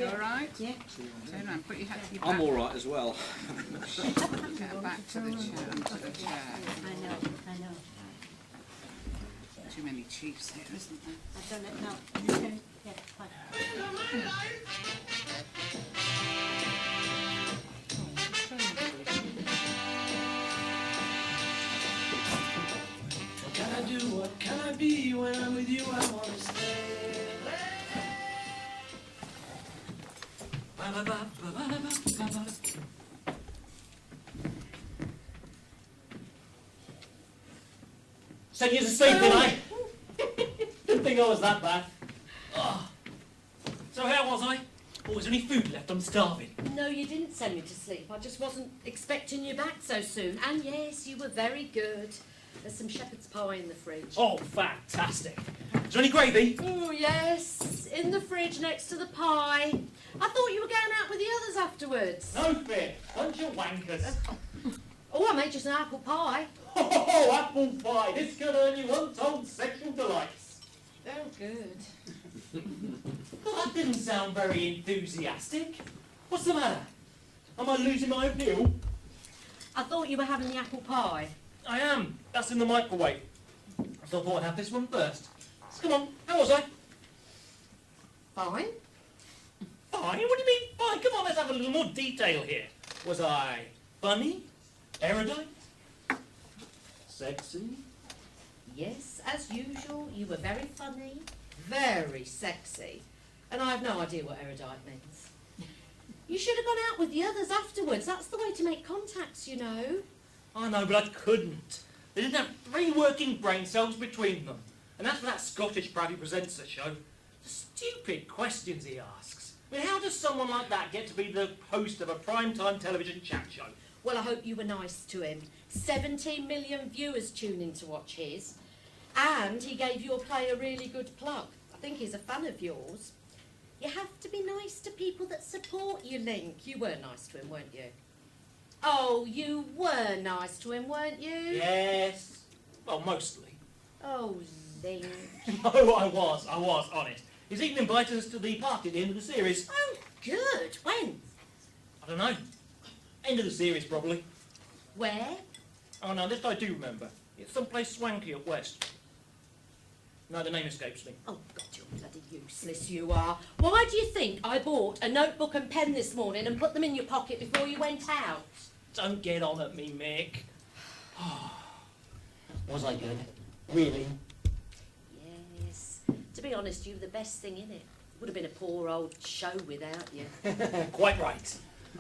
You all right? Yeah. Turn around, put your head to your back. I'm all right as well. Get back to the chair, onto the chair. I know. Too many chiefs here, isn't there? I've done it now. Okay. Yeah, fine. What can I do? What can I be? When I'm with you, I want to stay. Sent you to sleep, did I? Didn't think I was that bad. Oh. So how was I? Or was there any food left? I'm starving. No, you didn't send me to sleep. I just wasn't expecting you back so soon. And yes, you were very good. There's some shepherd's pie in the fridge. Oh, fantastic. Is there any gravy? Oh, yes. In the fridge next to the pie. I thought you were going out with the others afterwards. No fear. Bunch of wankers. Oh, I made you some apple pie. Oh, apple pie. This could earn you untold sexual delights. Oh, good. That didn't sound very enthusiastic. What's the matter? Am I losing my appeal? I thought you were having the apple pie. I am. That's in the microwave. So I thought I'd have this one first. So come on, how was I? Fine. Fine? What do you mean fine? Come on, let's have a little more detail here. Was I funny? Erudite? Sexy? Yes, as usual, you were very funny, very sexy. And I have no idea what erudite means. You should have gone out with the others afterwards. That's the way to make contacts, you know. I know, but I couldn't. They didn't have 3 working brain cells between them. And that's what that Scottish bravey presenter show. The stupid questions he asks. I mean, how does someone like that get to be the host of a prime-time television chat show? Well, I hope you were nice to him. 17 million viewers tune in to watch his. And he gave your play a really good plug. I think he's a fan of yours. You have to be nice to people that support you, Linc. You were nice to him, weren't you? Oh, you were nice to him, weren't you? Yes. Well, mostly. Oh, Linc. No, I was, honest. He's even invited us to the party at the end of the series. Oh, good. When? I don't know. End of the series, probably. Where? Oh, no, this I do remember. It's someplace swanky up west. No, the name escapes me. Oh, God, you're bloody useless, you are. Why do you think I bought a notebook and pen this morning and put them in your pocket before you went out? Don't get on at me, Mick. Was I good? Really? Yes. To be honest, you were the best thing in it. Would have been a poor old show without you. Quite right.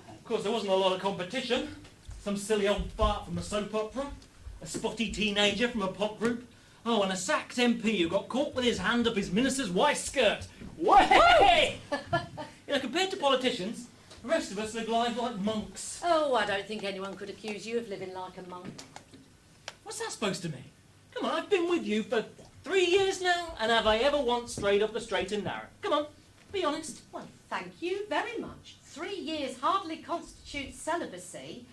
Of course, there wasn't a lot of competition. Some silly old fart from a soap opera, a spotty teenager from a pop group, oh, and a sacked MP who got caught with his hand up his minister's wife's skirt. Way! You know, compared to politicians, the rest of us live lives like monks. Oh, I don't think anyone could accuse you of living like a monk. What's that supposed to mean? Come on, I've been with you for 3 years now, and have I ever once strayed off the straight and narrow? Come on, be honest. Well, thank you very much. 3 years hardly constitutes celibacy.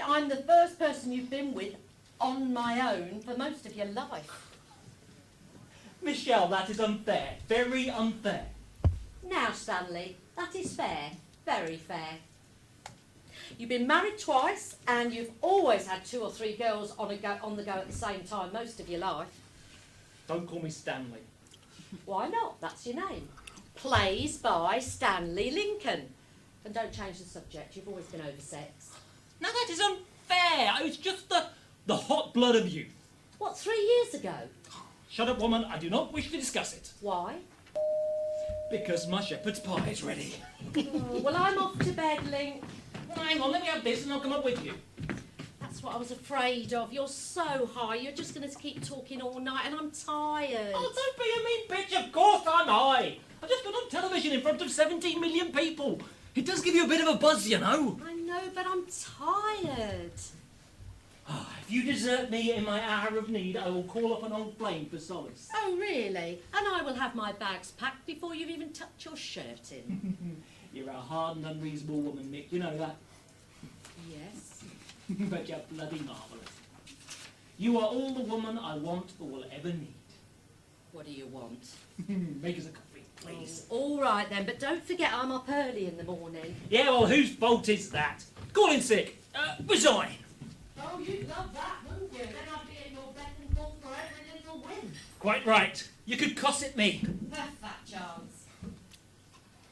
I'm the first person you've been with on my own for most of your life. Michelle, that is unfair. Very unfair. Now, Stanley, that is fair. Very fair. You've been married twice, and you've always had 2 or 3 girls on the go at the same time most of your life. Don't call me Stanley. Why not? That's your name. Plays by Stanley Lincoln. And don't change the subject. You've always been oversexed. Now that is unfair. It's just the hot blood of youth. What, 3 years ago? Shut up, woman. I do not wish to discuss it. Why? Because my shepherd's pie is ready. Oh, well, I'm off to bed, Linc. Well, hang on, let me have this and I'll come up with you. That's what I was afraid of. You're so high. You're just going to keep talking all night, and I'm tired. Oh, don't be a mean bitch. Of course I'm high. I just got on television in front of 17 million people. It does give you a bit of a buzz, you know. I know, but I'm tired. Oh, if you desert me in my hour of need, I will call up an old flame for solace. Oh, really? And I will have my bags packed before you've even tucked your shirt in. You're a hard and unreasonable woman, Mick. You know that. Yes. But you're bloody marvellous. You are all the woman I want or will ever need. What do you want? Make us a coffee. please. All right then, but don't forget I'm up early in the morning. Yeah, well, whose fault is that? Call in sick. Resign. Oh, you'd love that, wouldn't you? Then I'd be in your beck and call for every little win. Quite right. You could cosset me. Have that chance.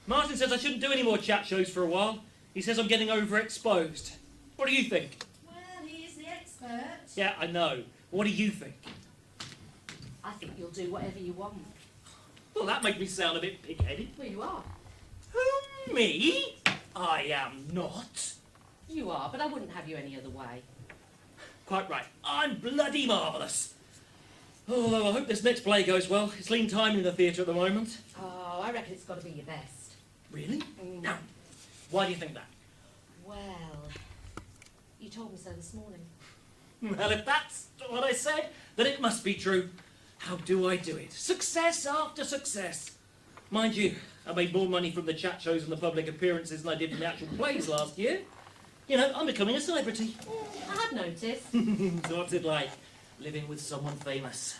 Martin says I shouldn't do any more chat shows for a while. He says I'm getting overexposed. What do you think? Well, he is the expert. Yeah, I know. What do you think? I think you'll do whatever you want. Well, that makes me sound a bit pig-headed. Well, you are. Who, me? I am not. You are, but I wouldn't have you any other way. Quite right. I'm bloody marvellous. Oh, I hope this next play goes well. It's lean time in the theatre at the moment. Oh, I reckon it's got to be your best. Really? Now, why do you think that? Well, you told me so this morning. Well, if that's what I said, then it must be true. How do I do it? Success after success. Mind you, I made more money from the chat shows and the public appearances than I did from the actual plays last year. You know, I'm becoming a celebrity. I had noticed. So what's it like, living with someone famous?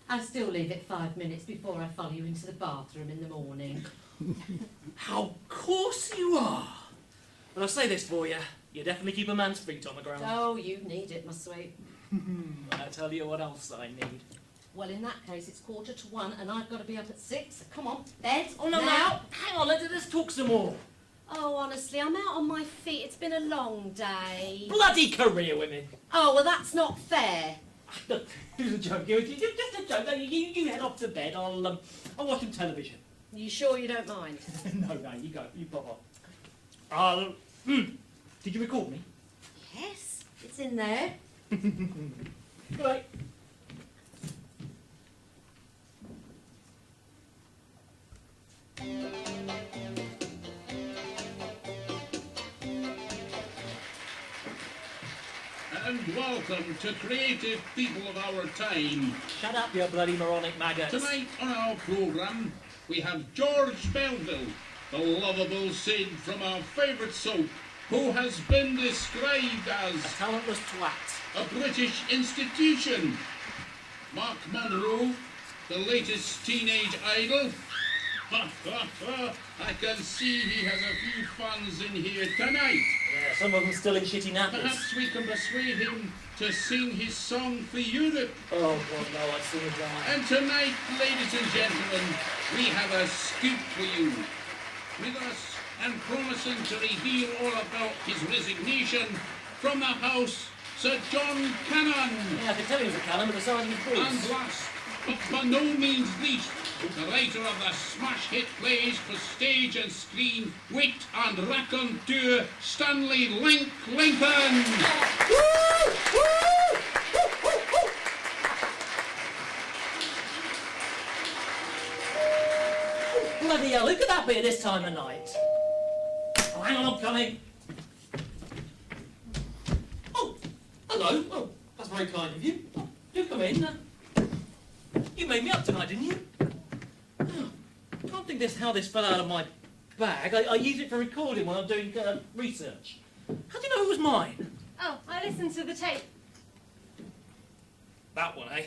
I still leave it 5 minutes before I follow you into the bathroom in the morning. How coarse you are! But I'll say this for you, you definitely keep a man's feet on the ground. Oh, you need it, my sweet. I'll tell you what else I need. Well, in that case, it's 1:45 and I've got to be up at 6. Come on, bed. Oh, no, now! Hang on, let's talk some more. Oh, honestly, I'm out on my feet. It's been a long day. Bloody career women! Oh, well, that's not fair. Look, it was a joke. Just a joke. No, you head off to bed. I'll watch some television. You sure you don't mind? No, you go. You pop off. Did you record me? Yes, it's in there. Right. And welcome to creative people of our time. Shut up, you bloody moronic maggots. Tonight on our programme, we have George Melville, the lovable Sid from our favourite soap, who has been described as A talentless twat. a British institution. Mark Monroe, the latest teenage idol. I can see he has a few fans in here tonight. Yeah, some of them still in shitty nappies. Perhaps we can persuade him to sing his song for Europe. Oh, God, no, I'd sooner die. And tonight, ladies and gentlemen, we have a scoop for you. With us, and promising to reveal all about his resignation from the House, Sir John Cannon. Yeah, I can tell he was a cannon with the size of his And boots. last, but by no means least, the writer of the smash hit plays for stage and screen, wit and raconteur, Stanley Linc Lincoln. Bloody hell, who could that be at this time of night? Oh, hang on, I'm coming. Oh, hello. Oh, that's very kind of you. Oh, do come in. You made me up tonight, didn't you? Oh, can't think how this fell out of my bag. I use it for recording when I'm doing research. How do you know it was mine? Oh, I listened to the tape. That one, eh?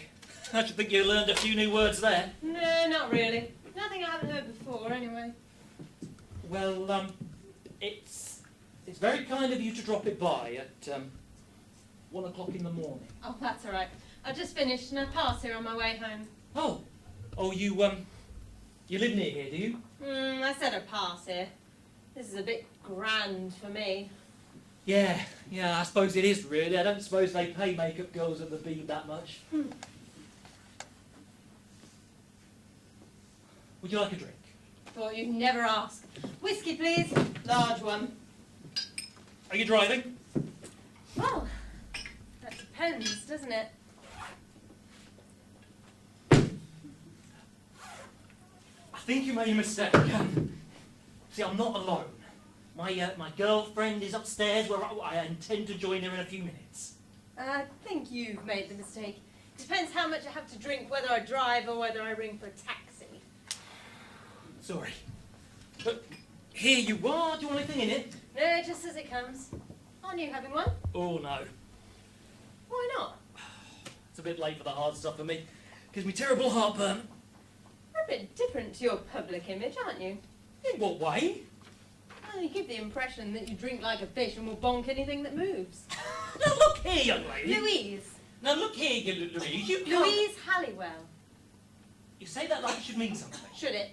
I should think you learned a few new words there. No, not really. Nothing I haven't heard before, anyway. Well, it's very kind of you to drop it by at 1 o'clock in the morning. Oh, that's all right. I just finished and I pass here on my way home. Oh, you live near here, do you? I said I pass here. This is a bit grand for me. Yeah, I suppose it is really. I don't suppose they pay makeup girls at the Beeb that much. Would you like a drink? Thought you'd never ask. Whiskey, please. Large one. Are you driving? Well, that depends, doesn't it? I think you made a mistake. See, I'm not alone. My girlfriend is upstairs where I intend to join her in a few minutes. I think you've made the mistake. Depends how much I have to drink, whether I drive or whether I ring for a taxi. Sorry. But here you are. Do you want anything in it? No, just as it comes. Aren't you having one? Oh, no. Why not? It's a bit late for the hard stuff for me. Gives me terrible heartburn. I You're a bit different to your public image, aren't you? In what way? Well, you give the impression that you drink like a fish and will bonk anything that moves. Now look here, young lady. Louise. Now look here, Louise. You can't... Louise Halliwell. You say that like it should mean something. Should it?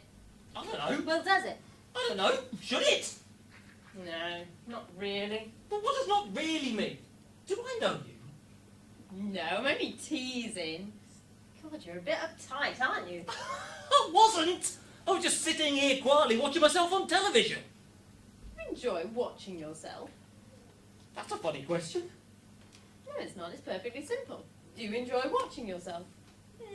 I don't know. Well, does it? I don't know. Should it? No, not really. But what does not really mean? Do I know you? No, I'm only teasing. God, you're a bit uptight, aren't you? I wasn't. I was just sitting here quietly watching myself on television. You enjoy watching yourself. That's a funny question. No, it's not. It's perfectly simple. Do you enjoy watching yourself?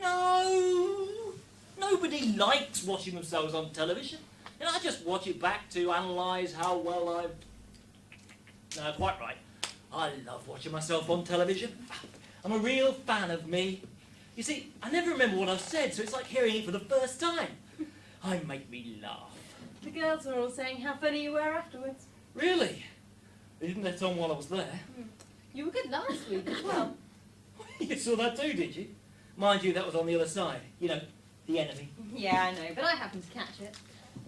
No. Nobody likes watching themselves on television. And I just watch it back to analyse how well I've... No, quite right. I love watching myself on television. I'm a real fan of me. You see, I never remember what I've said, so it's like hearing it for the first time. I make me laugh. The girls were all saying how funny you were afterwards. Really? They didn't let on while I was there. You were good last week as well. You saw that too, did you? Mind you, that was on the other side. You know, the enemy. Yeah, I know, but I happened to catch it.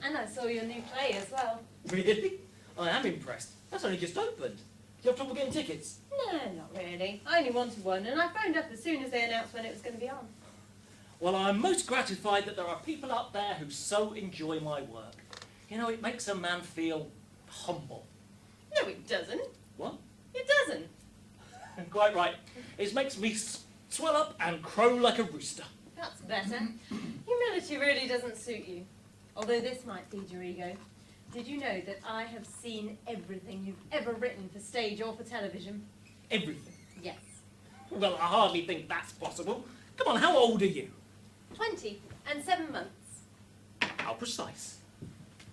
And I saw your new play as well. Really? I am impressed. That's only just opened. Do you have trouble getting tickets? No, not really. I only wanted one, and I phoned up as soon as they announced when it was going to be on. Well, I'm most gratified that there are people out there who so enjoy my work. You know, it makes a man feel humble. No, it doesn't. What? It doesn't. Quite right. It makes me swell up and crow like a rooster. That's better. Humility really doesn't suit you. Although this might feed your ego. Did you know that I have seen everything you've ever written for stage or for television? Everything. Yes. Well, I hardly think that's possible. Come on, how old are you? 20 and 7 months. How precise.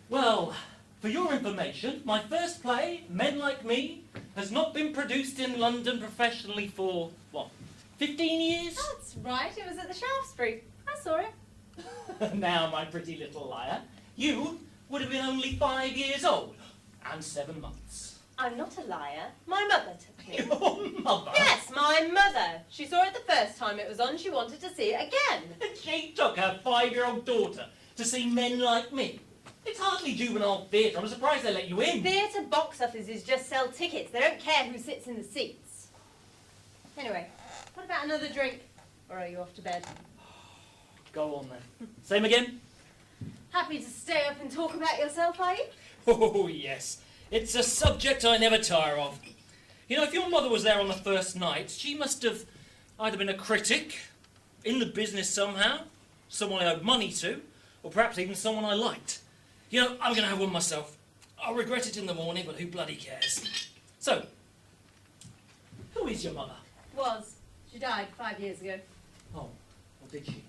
Well, for your information, my first play, Men Like Me, has not been produced in London professionally for, what, 15 years? That's right, it was at the Shaftesbury. I saw it. Now, my pretty little liar, you would have been only 5 years old and 7 months. I'm not a liar. My mother took me. Your mother? Yes, my mother. She saw it the first time it was on. She wanted to see it again. And she took her 5-year-old daughter to see Men Like Me. It's hardly juvenile theatre. I'm surprised they let you in. Theatre box offices just sell tickets. They don't care who sits in the seats. Anyway, what about another drink? Or are you off to bed? Go on then. Same again? Happy to stay up and talk about yourself, are you? Oh, yes. It's a subject I never tire of. You know, if your mother was there on the first night, she must have either been a critic, in the business somehow, someone I owed money to, or perhaps even someone I liked. You know, I'm going to have one myself. I'll regret it in the morning, but who bloody cares? So, who is your mother? Was. She died 5 years ago. Oh, well, did she?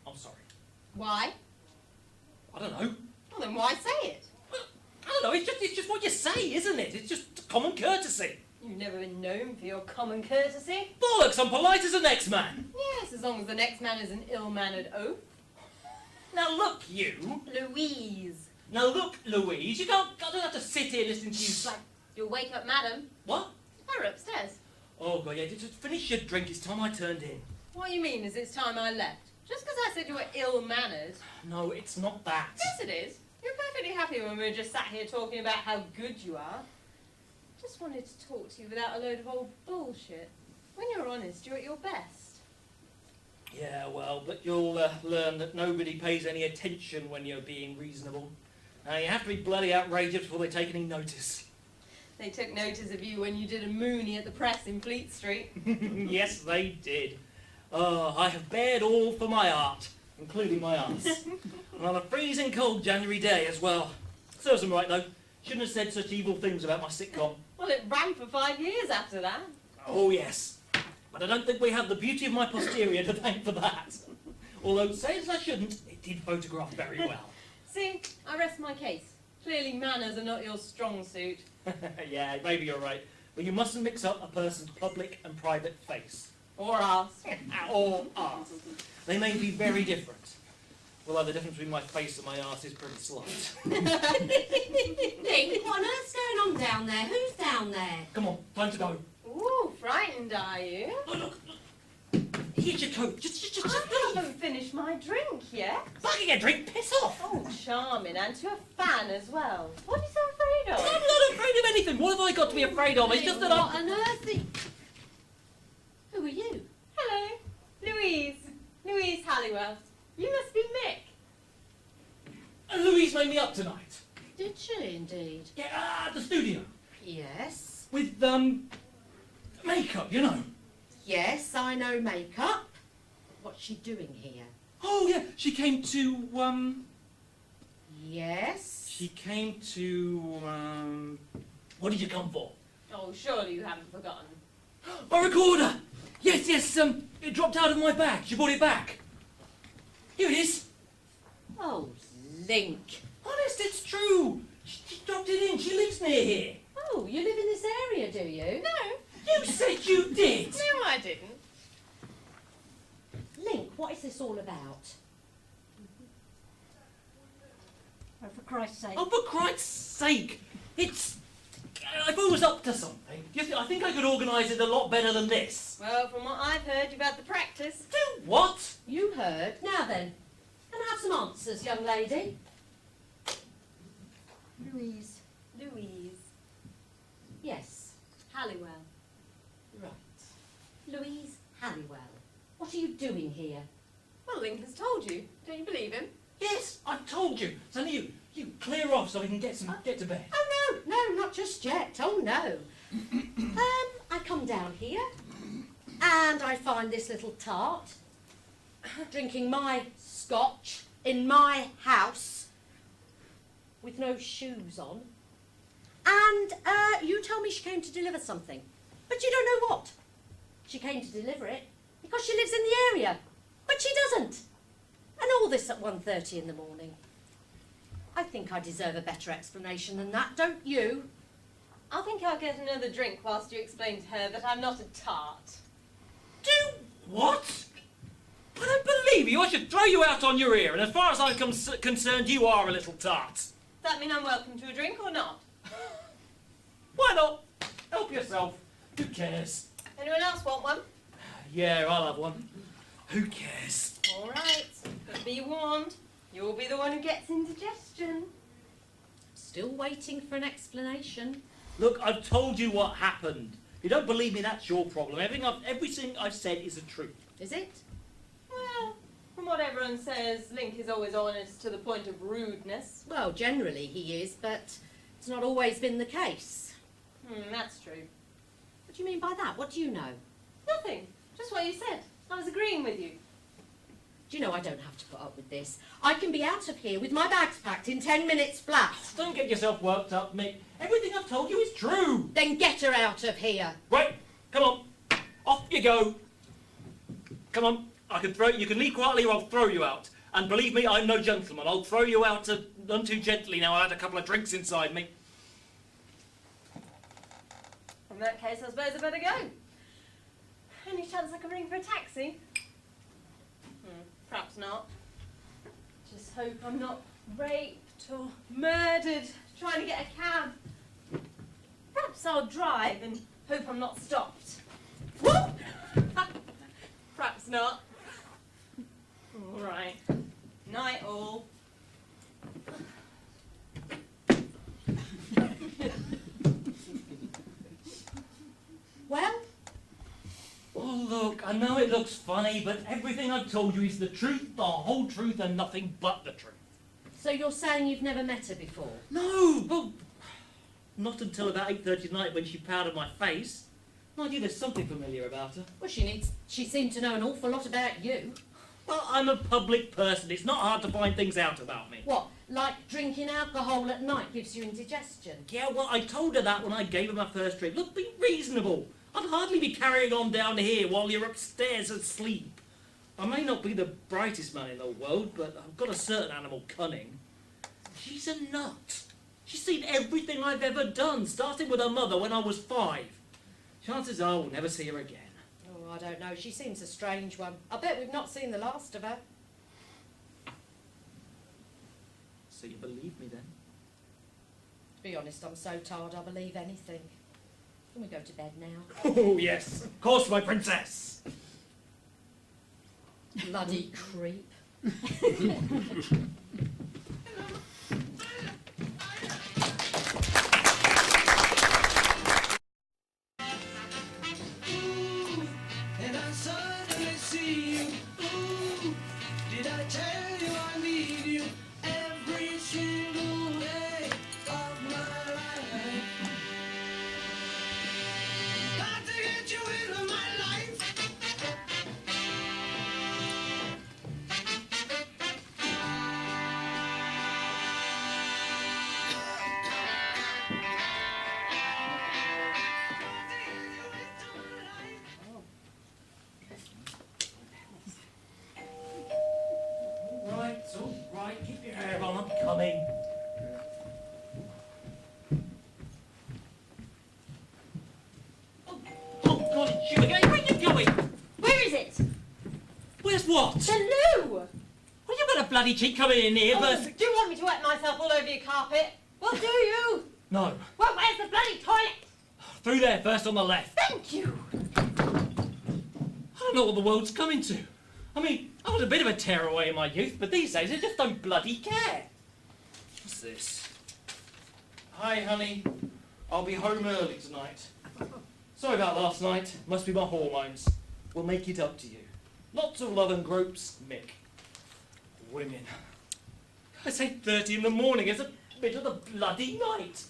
I'm sorry. Why? I don't know. Well, then why say it? I don't know, it's just what you say, isn't it? It's just common courtesy. You've never been known for your common courtesy. Bollocks, I'm polite as the next man. Yes, as long as the next man is an ill-mannered oaf. Now look, you. Louise. Now look, Louise, I don't have to sit here listening to you say... You'll wake up madam. What? Her upstairs. Oh, God, yeah, just finish your drink. It's time I turned in. What you mean is it's time I left? Just because I said you were ill-mannered. No, it's not that. Yes, it is. You're perfectly happy when we were just sat here talking about how good you are. Just wanted to talk to you without a load of old bullshit. When you're honest, you're at your best. Yeah, well, but you'll learn that nobody pays any attention when you're being reasonable. Now, you have to be bloody outrageous before they take any notice. They took notice of you when you did a Mooney at the press in Fleet Street. Yes, they did. Oh, I have bared all for my art, including my arse. And on a freezing cold January day as well. Serves them right, though. Shouldn't have said such evil things about my sitcom. Well, it ran for 5 years after that. Oh, yes. But I don't think we have the beauty of my posterior to thank for that. Although, say as I shouldn't, it did photograph very well. See, I rest my case. Clearly manners are not your strong suit. Yeah, maybe you're right. But you mustn't mix up a person's public and private face. Or arse. Or arse. They may be very different. Although the difference between my face and my arse is pretty slight. Linc, what on earth's going on down there? Who's down there? Come on, time to go. Ooh, frightened are you? Look, look, look. Here's your coat. Just I leave. haven't finished my drink yet. Bugging a drink, piss off. Oh, charming, and to a fan as well. What are you so afraid I'm of? not afraid of anything. What have I got to be afraid of? It's just that What I'm... on earth? Who are you? Hello, Louise. Louise Halliwell. You must be Mick. And Louise made me up tonight. Did she indeed? Yeah, at the studio. Yes. With, makeup, you know. Yes, I know makeup. What's she doing here? Oh, yeah, she came to, Yes. She came to, what did you come for? Oh, surely you haven't forgotten. My recorder! Yes, it dropped out of my bag. She brought it back. Here it is. Oh, Linc. Honest, it's true. She dropped it in. She lives near here. Oh, you live in this area, do you? No, You said you did. no, I didn't. Linc, what is this all about? Oh, for Christ's sake. Oh, for Christ's sake. It's... If I was up to something, I think I could organise it a lot better than this. Well, from what I've heard, you've had the practice. Do what? You heard. Now then, can I have some answers, young lady? Louise. Louise Yes. Halliwell. Right. Louise Halliwell. What are you doing here? Well, Linc has told you. Don't you believe him? Yes, I told you. So you clear off so we can get to bed. Oh, no, not just yet. Oh, no. I come down here and I find this little tart drinking my scotch in my house with no shoes on. And you tell me she came to deliver something, but you don't know what. She came to deliver it because she lives in the area, but she doesn't. And all this at 1:30 in the morning. I think I deserve a better explanation than that, don't you? I think I'll get another drink whilst you explain to her that I'm not a tart. Do what? I don't believe you. I should throw you out on your ear. And as far as I'm concerned, you are a little tart. Does that mean I'm welcome to a drink or not? Why not? Help yourself. Who cares? Anyone else want one? Yeah, I'll have one. Who cares? All right, but be warned. You'll be the one who gets indigestion. Still waiting for an explanation. Look, I've told you what happened. If you don't believe me, that's your problem. Everything I've said is the truth. Is it? Well, from what everyone says, Linc is always honest to the point of rudeness. Well, generally he is, but it's not always been the case. That's true. What do you mean by that? What do you know? Nothing. Just what you said. I was agreeing with you. Do you know I don't have to put up with this? I can be out of here with my bags packed in 10 minutes flat. Don't get yourself worked up, Mick. Everything I've told you is true. Then get her out of here. Right, come on. Off you go. Come on. You can leave quietly or I'll throw you out. And believe me, I'm no gentleman. I'll throw you out none too gently now. I had a couple of drinks inside me. In that case, I suppose I better go. Any chance I can ring for a taxi? Perhaps not. Just hope I'm not raped or murdered trying to get a cab. Perhaps I'll drive and hope I'm not stopped. Whoop! Perhaps not. All right. Night all. Well, Oh, look, I know it looks funny, but everything I've told you is the truth, the whole truth, and nothing but the truth. so you're saying you've never met her before? No, well, not until about 8:30 tonight when she powdered my face. Mind you, there's something familiar about her. Well, she seemed to know an awful lot about you. Well, I'm a public person. It's not hard to find things out about me. What, like drinking alcohol at night gives you indigestion? Yeah, well, I told her that when I gave her my first drink. Look, be reasonable. I'd hardly be carrying on down here while you're upstairs asleep. I may not be the brightest man in the world, but I've got a certain animal cunning. She's a nut. She's seen everything I've ever done, starting with her mother when I was 5. Chances are we'll never see her again. Oh, I don't know. She seems a strange one. I bet we've not seen the last of her. So you believe me then? To be honest, I'm so tired I believe anything. Can we go to bed now? Oh, yes. Of course, my princess. Bloody creep. And I suddenly see you. Ooh, did I tell you I need you every single day of my life? Got to get you into my life. Right, it's all right. Keep your hair on. I'm coming. Oh, God, it's you again. Where are you going? Where is it? Where's what? The loo! Well, you got a bloody cheek coming in here, Oh, but... do you want me to wet myself all over your carpet? Well, do you? No. Well, where's the bloody toilet? Through there, first on the left. Thank you. I don't know what the world's coming to. I mean, I was a bit of a tearaway in my youth, but these days I just don't bloody care. What's this? Hi, honey. I'll be home early tonight. Sorry about last night. Must be my hormones. We'll make it up to you. Lots of love and gropes, Mick. Women. I say 30 in the morning. It's the middle of the bloody night.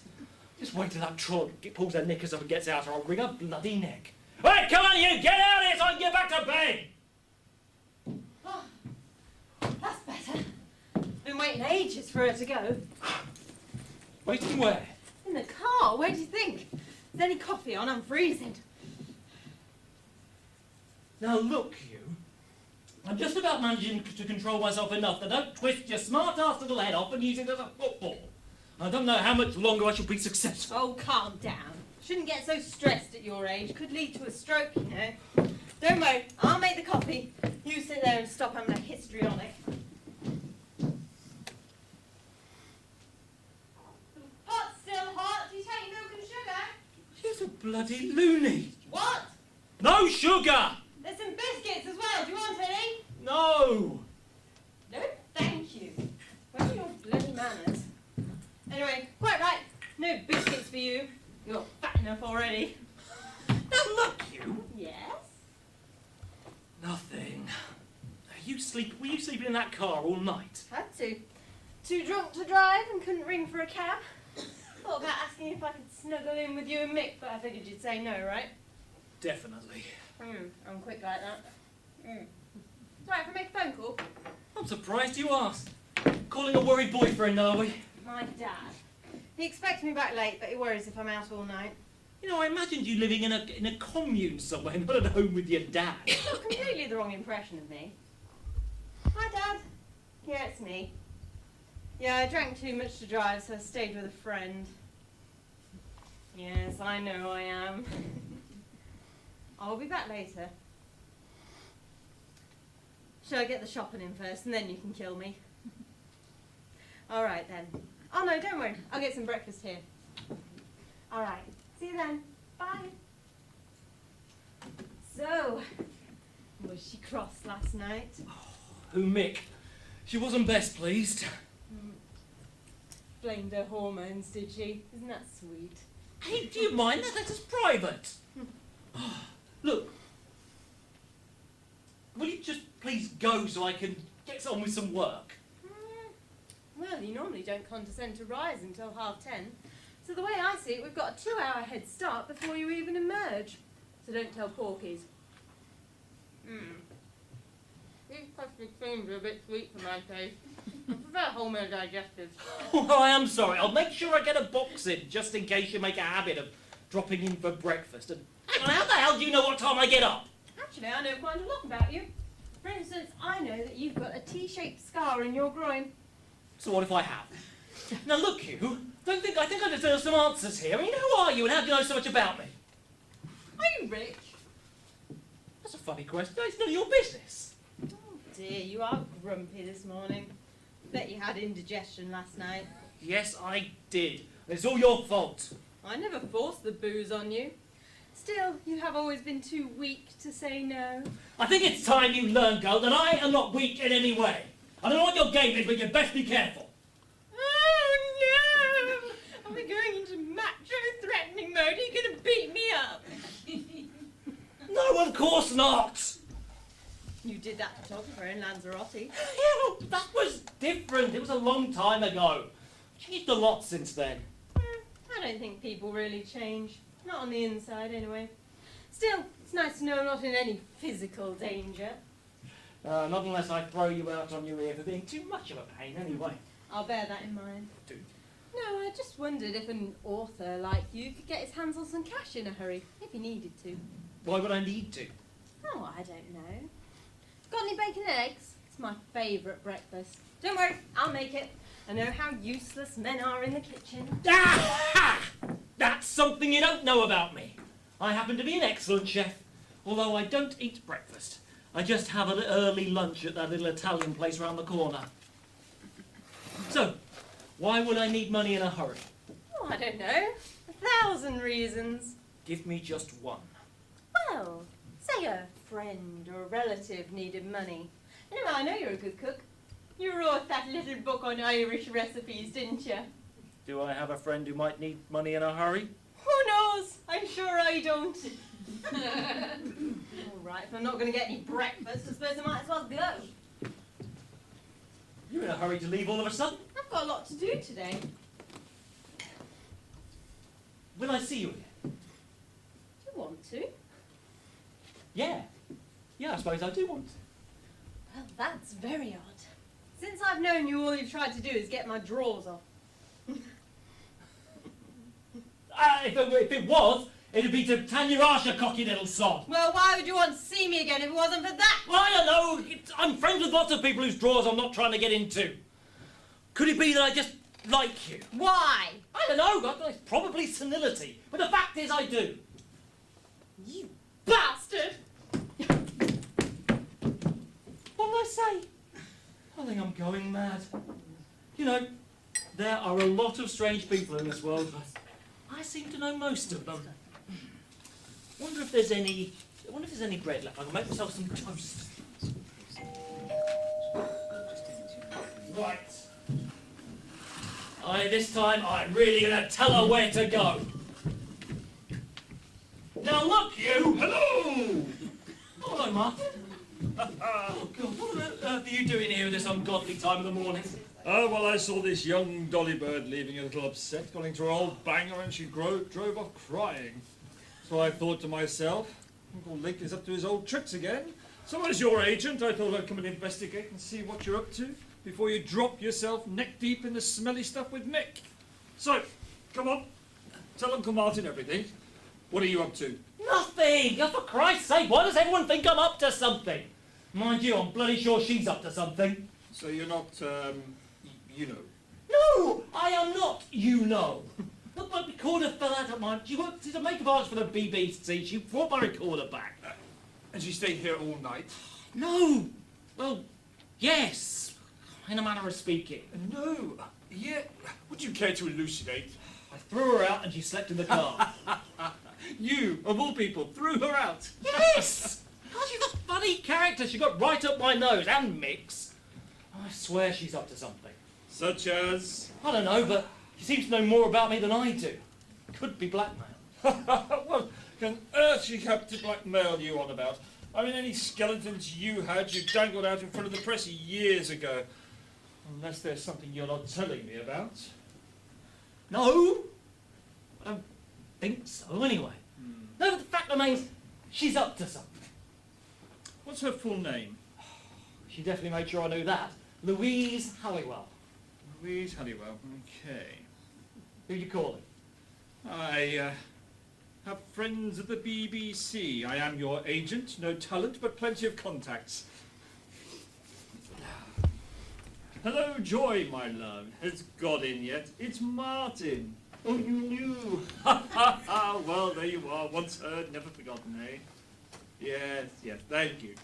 Just wait till that trod pulls her knickers up and gets out, or I'll wring her bloody neck. Right, come on, you! Get out of here so I can get back to bed! Oh, that's better. Been waiting ages for her to go. Waiting where? In the car, where do you think? Is there any coffee on? I'm freezing. Now look, you. I'm just about managing to control myself enough that I don't twist your smart-ass little head off and use it as a football. I don't know how much longer I shall be successful. Oh, calm down. Shouldn't get so stressed at your age. Could lead to a stroke, you know. Don't worry, I'll make the coffee. You sit there and stop having a histrionic. Hot, still hot. Do you take milk and sugar? She's a bloody loony. What? No sugar! There's some biscuits as well. Do you want any? No! No, thank you. Where are your bloody manners? Anyway, quite right. No biscuits for you. You're fat enough already. Now look, you. Yes? Nothing. Were you sleeping in that car all night? Had to. Too drunk to drive and couldn't ring for a cab. Thought about asking if I could snuggle in with you and Mick, but I figured you'd say no, right? Definitely. I'm quick like that. Sorry, if I make a phone call? I'm surprised you asked. Calling a worried boyfriend, are we? My dad. He expects me back late, but he worries if I'm out all night. You know, I imagined you living in a commune somewhere, not at home with your dad. Not completely the wrong impression of me. Hi, Dad. Yeah, it's me. Yeah, I drank too much to drive, so I stayed with a friend. Yes, I know I am. I'll be back later. Shall I get the shopping in first, and then you can kill me? All right, then. Oh, no, don't worry. I'll get some breakfast here. All right. See you then. Bye. So, was she cross last night? Who, Mick? She wasn't best pleased. Blamed her hormones, did she? Isn't that sweet? Hey, do you mind that? That's just private. Look. Will you just please go so I can get on with some work? Well, you normally don't condescend to rise until 10:30. So the way I see it, we've got a 2-hour head start before you even emerge. So don't tell Porkies. These custard creams are a bit sweet for my taste. I prefer wholemeal digestives. Oh, I am sorry. I'll make sure I get a box in, just in case you make a habit of dropping in for breakfast. And hang on, how the hell do you know what time I get up? Actually, I know quite a lot about you. For instance, I know that you've got a T-shaped scar in your groin. So what if I have? Now look, you. I think I deserve some answers here. I mean, who are you and how do you know so much about me? Are you rich? That's a funny question. It's none of your business. Oh dear, you are grumpy this morning. Bet you had indigestion last night. Yes, I did. It's all your fault. I never forced the booze on you. Still, you have always been too weak to say no. I think it's time you learn, girl, that I am not weak in any way. I don't know what your game is, but you'd best be careful. Oh no! Are we going into macho-threatening mode? Are you going to beat me up? No, of course not. You did that photographer in Lanzarote. Yeah, well, that was different. It was a long time ago. Changed a lot since then. I don't think people really change. Not on the inside, anyway. Still, it's nice to know I'm not in any physical danger. Not unless I throw you out on your ear for being too much of a pain, anyway. I'll bear that in mind. Do. No, I just wondered if an author like you could get his hands on some cash in a hurry, if he needed to. Why would I need to? Oh, I don't know. Got any bacon and eggs? It's my favourite breakfast. Don't worry, I'll make it. I know how useless men are in the kitchen. Ah! That's something you don't know about me. I happen to be an excellent chef, although I don't eat breakfast. I just have an early lunch at that little Italian place round the corner. So, why would I need money in a hurry? Oh, I don't know. 1,000 reasons. Give me just one. Well, say a friend or a relative needed money. Anyway, I know you're a good cook. You wrote that little book on Irish recipes, didn't you? Do I have a friend who might need money in a hurry? Who knows? I'm sure I don't. All right, if I'm not going to get any breakfast, I suppose I might as well go. You're in a hurry to leave all of a sudden? I've got a lot to do today. Will I see you again? Do you want to? Yeah. Yeah, I suppose I do want to. Well, that's very odd. Since I've known you, all you've tried to do is get my drawers off. If it was, it'd be to tan your arse, you cocky little sod. Well, why would you want to see me again if it wasn't for that? Well, I don't know. I'm friends with lots of people whose drawers I'm not trying to get into. Could it be that I just like you? Why? I don't know. It's probably senility. But the fact is I do. You bastard! What did I say? I think I'm going mad. You know, there are a lot of strange people in this world, but I seem to know most of them. Wonder if there's any bread left. I can make myself some toast. Right. This time I'm really gonna tell her where to go. Now look, you! Hello! Hello, Martin. Oh, God, what on earth are you doing here at this ungodly time of the morning? Oh, well, I saw this young dolly bird leaving a little upset, got into her old banger, and she drove off crying. So I thought to myself, Uncle Linc is up to his old tricks again. So as your agent, I thought I'd come and investigate and see what you're up to before you drop yourself neck deep in the smelly stuff with Mick. So, come on, tell Uncle Martin everything. What are you up to? Nothing! Oh, for Christ's sake, why does everyone think I'm up to something? Mind you, I'm bloody sure she's up to something. So you're not, you know. No, I am not, you know. Look, my recorder fell out of mine. She worked as a makeup artist for the BBC. She brought my recorder back. And she stayed here all night? No! Well, yes, in a manner of speaking. No. Yeah. Would you care to elucidate? I threw her out and she slept in the car. You, of all people, threw her out. Yes! God, she's a funny character. She got right up my nose, and Mick's. I swear she's up to something. Such as? I don't know, but she seems to know more about me than I do. Could be blackmail. What on earth she have to blackmail you on about? I mean, any skeletons you had, you dangled out in front of the press years ago. Unless there's something you're not telling me about. No, I don't think so, anyway. No, but the fact remains, she's up to something. What's her full name? She definitely made sure I knew that. Louise Halliwell. Louise Halliwell. Okay. Who you calling? I have friends at the BBC. I am your agent. No talent, but plenty of contacts. Hello, Joy, my love. Has God in yet? It's Martin. Oh, you knew. Ha ha ha. Well, there you are. Once heard, never forgotten, eh? Yes, yes. Thank you.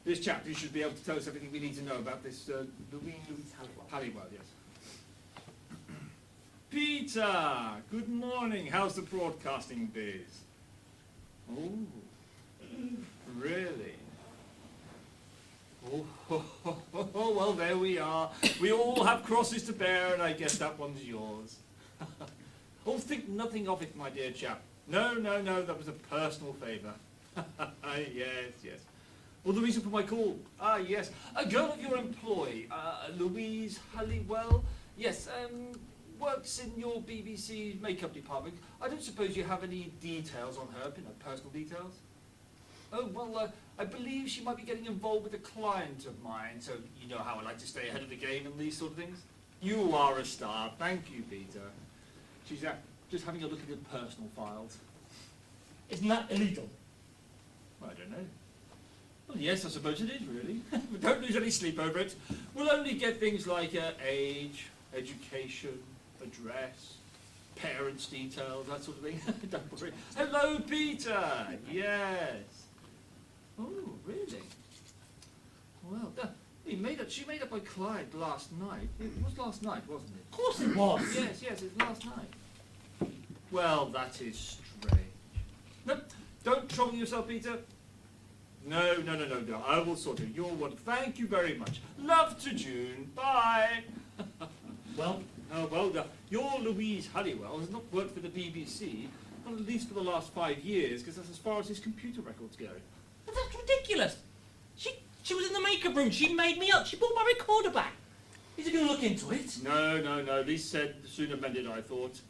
This chap, you should be able to tell us everything we need to know about this Louise Halliwell. Halliwell, yes. Peter, good morning. How's the broadcasting biz? Oh, really? Oh, well, there we are. We all have crosses to bear, and I guess that one's yours. Oh, think nothing of it, my dear chap. No, that was a personal favour. Yes. Well, the reason for my call? Yes. A girl of your employ, Louise Halliwell. Yes, works in your BBC makeup department. I don't suppose you have any details on her, personal details? Oh, well, I believe she might be getting involved with a client of mine, so you know how I like to stay ahead of the game and these sort of things. You are a star. Thank you, Peter. She's just having a look at her personal files. Isn't that illegal? I don't know. Well, yes, I suppose it is, really. But don't lose any sleep over it. We'll only get things like age, education, address, parents' details, that sort of thing. Don't worry. Hello, Peter! Yes. Oh, really? Well, she made up by Clive last night. It was last night, wasn't it? Of course it was. Yes, it was last night. Well, that is strange. No, don't trouble yourself, Peter. No, I will sort it. You're one. Thank you very much. Love to June. Bye. Well, your Louise Halliwell has not worked for the BBC, not at least for the last 5 years, because that's as far as his computer records go. but that's ridiculous. She was in the makeup room. She made me up. She brought my recorder back. Is he going to look into it? No. Least said, the sooner mended, I thought.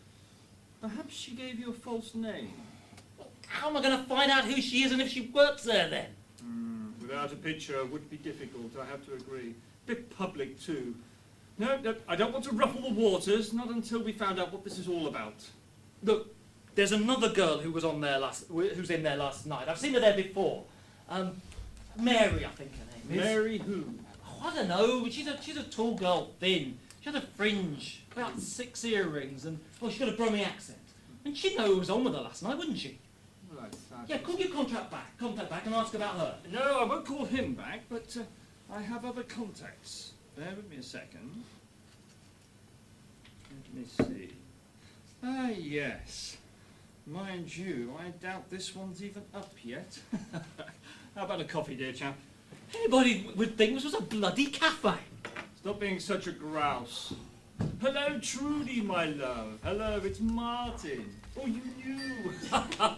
Perhaps she gave you a false name. How am I going to find out who she is and if she works there then? Without a picture, it would be difficult, I have to agree. Bit public, too. No, I don't want to ruffle the waters, not until we found out what this is all about. Look, there's another girl who's in there last night. I've seen her there before. Mary, I think her name is. Mary who? Oh, I don't know. She's a tall girl, thin. She had a fringe, about 6 earrings, and she's got a Brummie accent. And she'd know who was on with her last night, wouldn't she? Well, Yeah, call your contact back and ask about her. No, I won't call him back, but I have other contacts. Bear with me a second. Let me see. Yes. Mind you, I doubt this one's even up yet. How about a coffee, dear chap? Anybody would think this was a bloody cafe. Stop being such a grouse. Hello, Trudy, my love. Hello, it's Martin. Oh, you knew.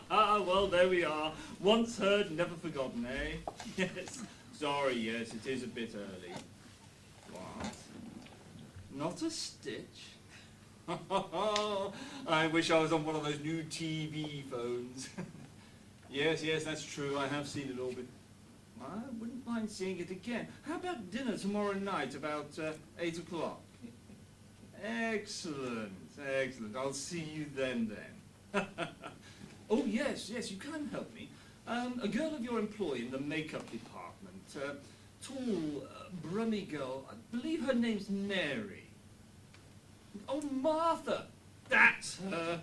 Well, there we are. Once heard, never forgotten, eh? Yes. Sorry, yes, it is a bit early. What? Not a stitch? I wish I was on one of those new TV phones. Yes, that's true. I have seen it all, but I wouldn't mind seeing it again. How about dinner tomorrow night, about 8 o'clock? Excellent. I'll see you then. Oh, yes, you can help me. A girl of your employ in the makeup department. Tall, Brummie girl. I believe her name's Mary. Oh, Martha! That's her.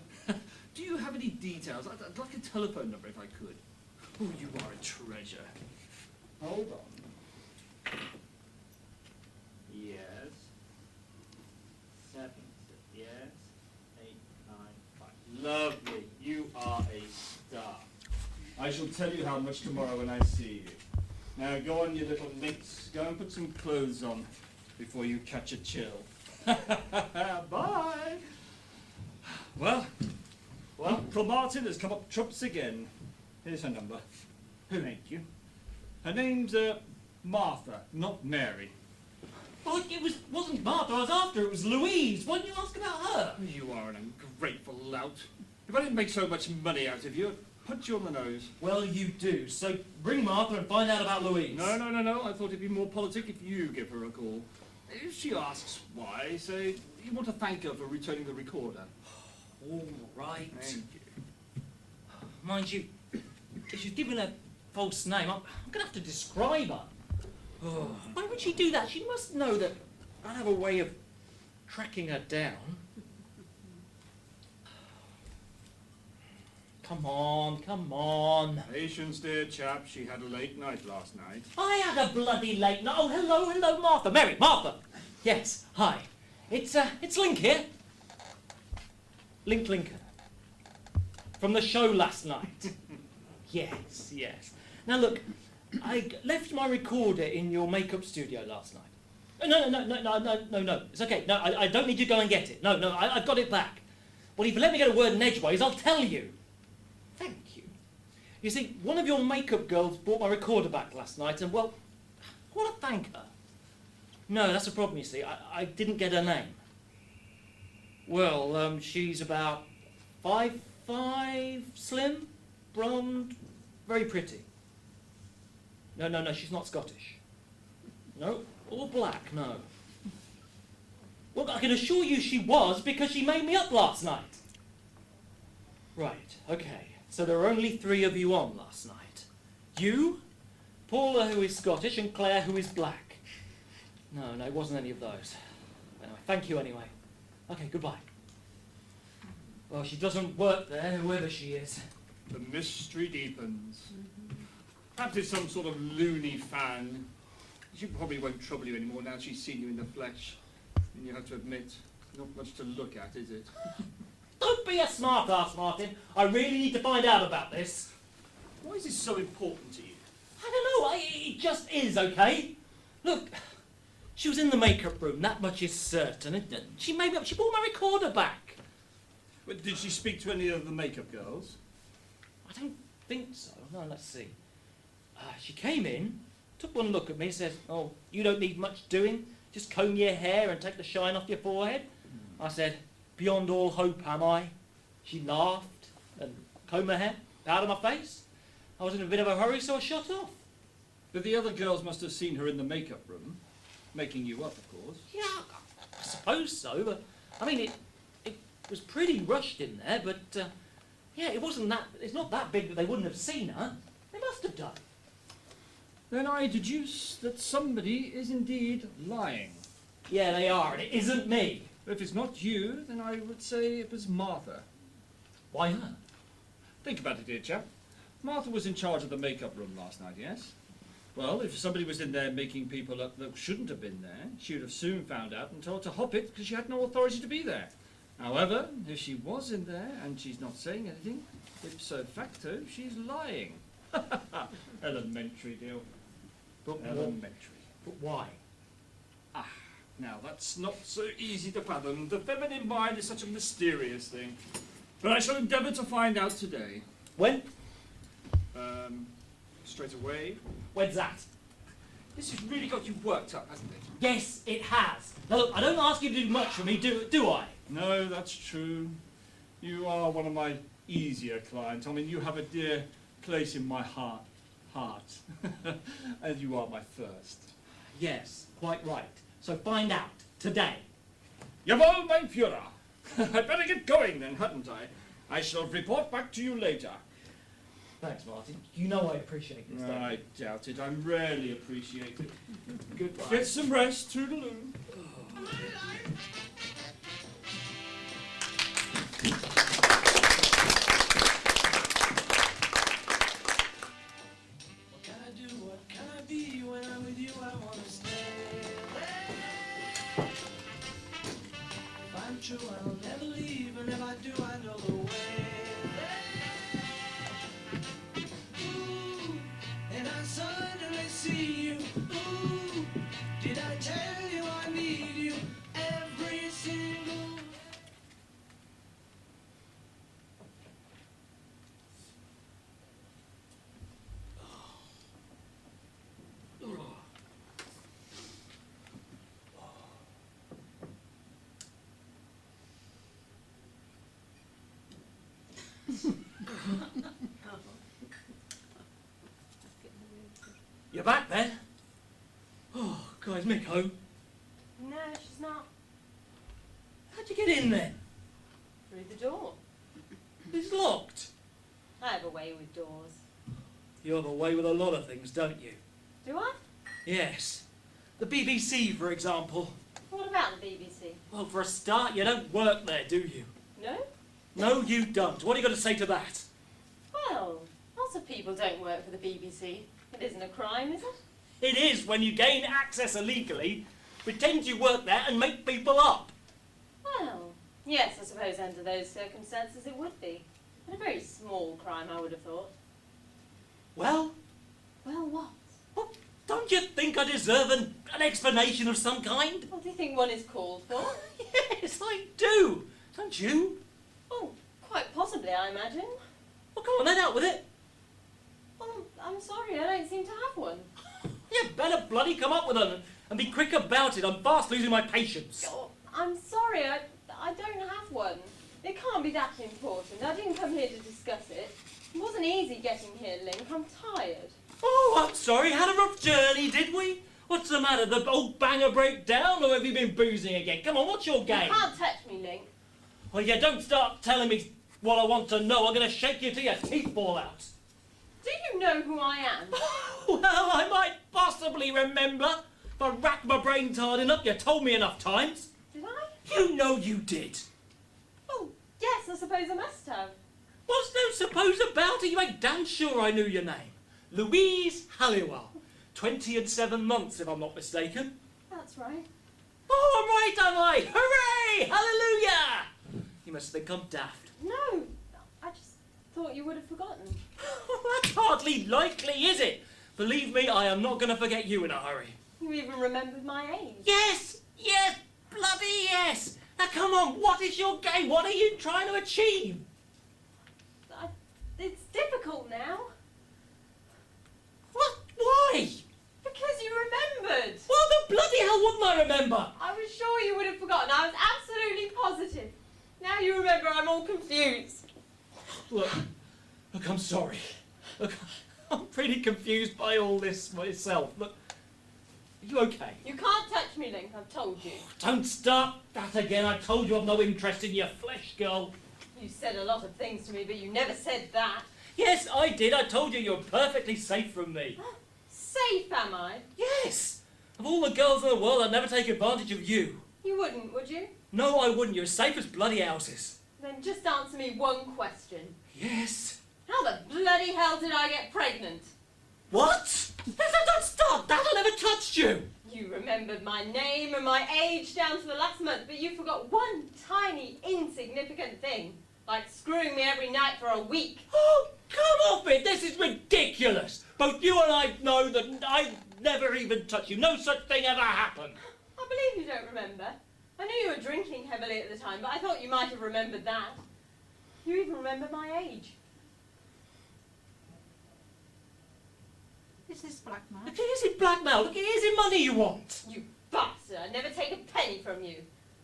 Do you have any details? I'd like a telephone number if I could. Oh, you are a treasure. Hold on. Yes. 7, yes. 8, 9, 5. Lovely. You are a star. I shall tell you how much tomorrow when I see you. Now go on, you little minx. Go and put some clothes on before you catch a chill. Bye. Well, Uncle Martin has come up trumps again. Here's her number. Thank you. Her name's Martha, not Mary. Oh, wasn't Martha I was after. It was Louise. Why didn't you ask about her? You are an ungrateful lout. If I didn't make so much money out of you, I'd punch you on the nose. Well, you do. So bring Martha and find out about Louise. No. I thought it'd be more politic if you give her a call. If she asks why, say you want to thank her for returning the recorder. All right. Thank you. Mind you, if she's given a false name, I'm going to have to describe her. Oh. Why would she do that? She must know that I'd have a way of tracking her down. Come on. Patience, dear chap. She had a late night last night. I had a bloody late night. Oh, hello, Martha. Martha. Yes, hi. It's Linc here. Linc. From the show last night. Yes, yes. Now look, I left my recorder in your makeup studio last night. No. It's okay. No, I don't need you to go and get it. No, I've got it back. Well, if you let me get a word in edgeways, I'll tell you. Thank you. You see, one of your makeup girls brought my recorder back last night, and well, I want to thank her. No, that's the problem, you see. I didn't get her name. Well, she's about 5'5", slim, blonde, very pretty. No, she's not Scottish. No, or black, no. Well, I can assure you she was, because she made me up last night. Right, okay. So there were only 3 of you on last night. You, Paula, who is Scottish, and Claire, who is black. No, it wasn't any of those. Anyway, thank you anyway. Okay, goodbye. Well, she doesn't work there, whoever she is. The mystery deepens. Perhaps it's some sort of loony fan. She probably won't trouble you anymore now she's seen you in the flesh. And you have to admit, not much to look at, is it? Don't be a smart-ass, Martin. I really need to find out about this. Why is this so important to you? I don't know. It just is, okay? Look, she was in the makeup room. That much is certain. She made me up. She brought my recorder back. But did she speak to any of the makeup girls? I don't think so. No, let's see. She came in, took one look at me, said, "Oh, you don't need much doing. Just comb your hair and take the shine off your forehead." I said, "Beyond all hope, am I?" She laughed and combed her hair out of my face. I was in a bit of a hurry, so I shut off. But the other girls must have seen her in the makeup room, making you up, of course. Yeah, I suppose so, but I mean, it was pretty rushed in there, but yeah, it's not that big that they wouldn't have seen her. They must have done. Then I deduce that somebody is indeed lying. Yeah, they are, and it isn't me. If it's not you, then I would say it was Martha. Why her? Think about it, dear chap. Martha was in charge of the makeup room last night, yes? Well, if somebody was in there making people up that shouldn't have been there, she would have soon found out and told to hop it because she had no authority to be there. However, if she was in there and she's not saying anything, ipso facto, she's lying. Elementary deal. But Elementary. But why? Now, that's not so easy to fathom. The feminine mind is such a mysterious thing. But I shall endeavour to find out today. When? Straight away. When's that? This has really got you worked up, hasn't it? Yes, it has. Now look, I don't ask you to do much for me, do I? No, that's true. You are one of my easier clients. I mean, you have a dear place in my heart. And you are my first. Yes, quite right. So find out, today. Jawohl, mein Führer. I'd better get going then, hadn't I? I shall report back to you later. Thanks, Martin. You know I appreciate this, don't you? I doubt it. I'm rarely appreciated. Goodbye. Get some rest, toodaloo. What can I do? What can I be? When I'm with you, I wanna stay. If I'm true, I'll never leave, and if I do, I know the way. Ooh, and I suddenly see you. Ooh, did I tell you I need you every single? You're back then? Oh, guys, Mick home. No, she's not. How'd you get in then? Through the door. It's locked. I have a way with doors. You have a way with a lot of things, don't you? Do I? Yes. The BBC, for example. What about the BBC? Well, for a start, you don't work there, do you? No? No, you don't. What are you going to say to that? Well, lots of people don't work for the BBC. It isn't a crime, is it? It is when you gain access illegally, pretend you work there and make people up. Well, yes, I suppose under those circumstances it would be. But a very small crime, I would have thought. Well? Well, what? Well, don't you think I deserve an explanation of some kind? What do you think one is called for? Yes, I do. Don't you? Oh, quite possibly, I imagine. Well, come on then, out with it. Well, I'm sorry, I don't seem to have one. You better bloody come up with one and be quick about it. I'm fast losing my patience. Oh, I'm sorry, I don't have one. It can't be that important. I didn't come here to discuss it. It wasn't easy getting here, Linc. I'm tired. Oh, I'm sorry. Had a rough journey, did we? What's the matter? The old banger break down, or have you been boozing again? Come on, what's your game? You can't touch me, Linc. Well, yeah, don't start telling me what I want to know. I'm going to shake you till your teeth fall out. Do you know who I am? Well, I might possibly remember. If I racked my brains hard enough, you told me enough times. Did I? You know you did. Oh, yes, I suppose I must have. What's no suppose about it? You ain't damn sure I knew your name. Louise Halliwell. 20 and 7 months, if I'm not mistaken. That's right. Oh, I'm right, am I? Hooray! Hallelujah! You must think I'm daft. No, I just thought you would have forgotten. That's hardly likely, is it? Believe me, I am not going to forget you in a hurry. You even remembered my age. Yes! Yes! Bloody yes! Now come on, what is your game? What are you trying to achieve? It's difficult now. What? Why? Because you remembered. Well, the bloody hell wouldn't I remember? I was sure you would have forgotten. I was absolutely positive. Now you remember, I'm all confused. Look, I'm sorry. Look, I'm pretty confused by all this myself. Look, are you okay? You can't touch me, Linc, I've told you. Don't start that again. I told you I've no interest in your flesh, girl. You said a lot of things to me, but you never said that. Yes, I did. I told you you're perfectly safe from me. Safe, am I? Yes. Of all the girls in the world, I'd never take advantage of you. You wouldn't, would you? No, I wouldn't. You're as safe as bloody houses. Then just answer me one question. Yes. How the bloody hell did I get pregnant? What? Don't start that. I never touched you. You remembered my name and my age down to the last month, but you forgot one tiny, insignificant thing. Like screwing me every night for a week. Oh, come off it. This is ridiculous. Both you and I know that I never even touched you. No such thing ever happened. I believe you don't remember. I knew you were drinking heavily at the time, but I thought you might have remembered that. You even remember my age. Is this blackmail? Look, it isn't blackmail. Look, it isn't money you want. You bastard! I'd never take a penny from you.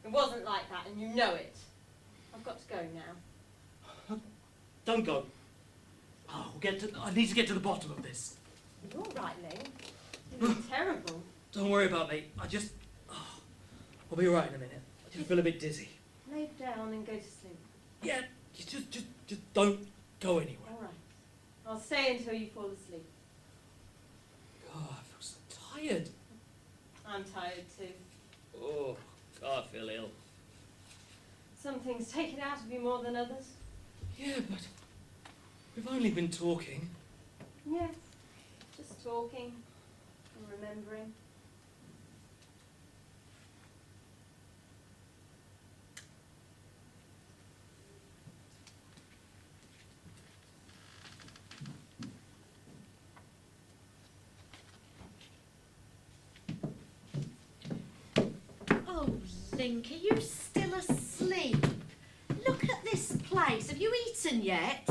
It wasn't like that, and you know it. I've got to go now. Don't go. Oh, I need to get to the bottom of this. You're all right, Linc. You're terrible. Don't worry about me. I'll be all right in a minute. I just feel a bit dizzy. Lay down and go to sleep. Yeah, just don't go anywhere. All right. I'll stay until you fall asleep. God, I feel so tired. I'm tired too. Oh, God, I feel ill. Some things take it out of you more than others. Yeah, but we've only been talking. Yes. Just talking and remembering. Oh, Linc, are you still asleep? Look at this place. Have you eaten yet?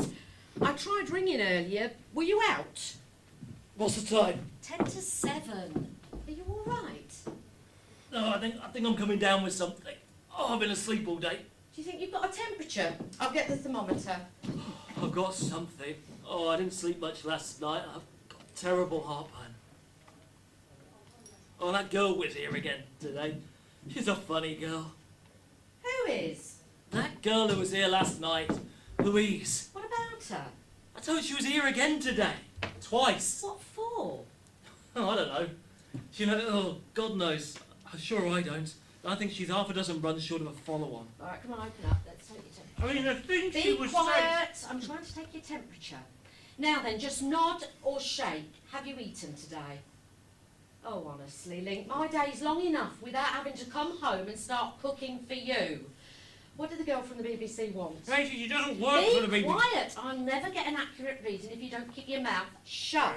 I tried ringing earlier. Were you out? What's the time? 7:50. Are you all right? No, I think I'm coming down with something. Oh, I've been asleep all day. Do you think you've got a temperature? I'll get the thermometer. I've got something. Oh, I didn't sleep much last night. I've got terrible heartburn. Oh, that girl was here again today. She's a funny girl. Who is? That girl who was here last night, Louise. What about her? I told you she was here again today. Twice. What for? Oh, I don't know. Oh, God knows. I'm sure I don't. I think she's half a dozen runs short of a follow-on. All right, come on, open up. Let's take your temperature. I mean, the thing Be she was quiet. I'm trying to take your temperature. Now then, just nod or shake. Have you eaten today? Oh, honestly, Linc, my day's long enough without having to come home and start cooking for you. What did the girl from the BBC want? Tracy, she doesn't work for the Be BBC. quiet! I'll never get an accurate reading if you don't keep your mouth shut.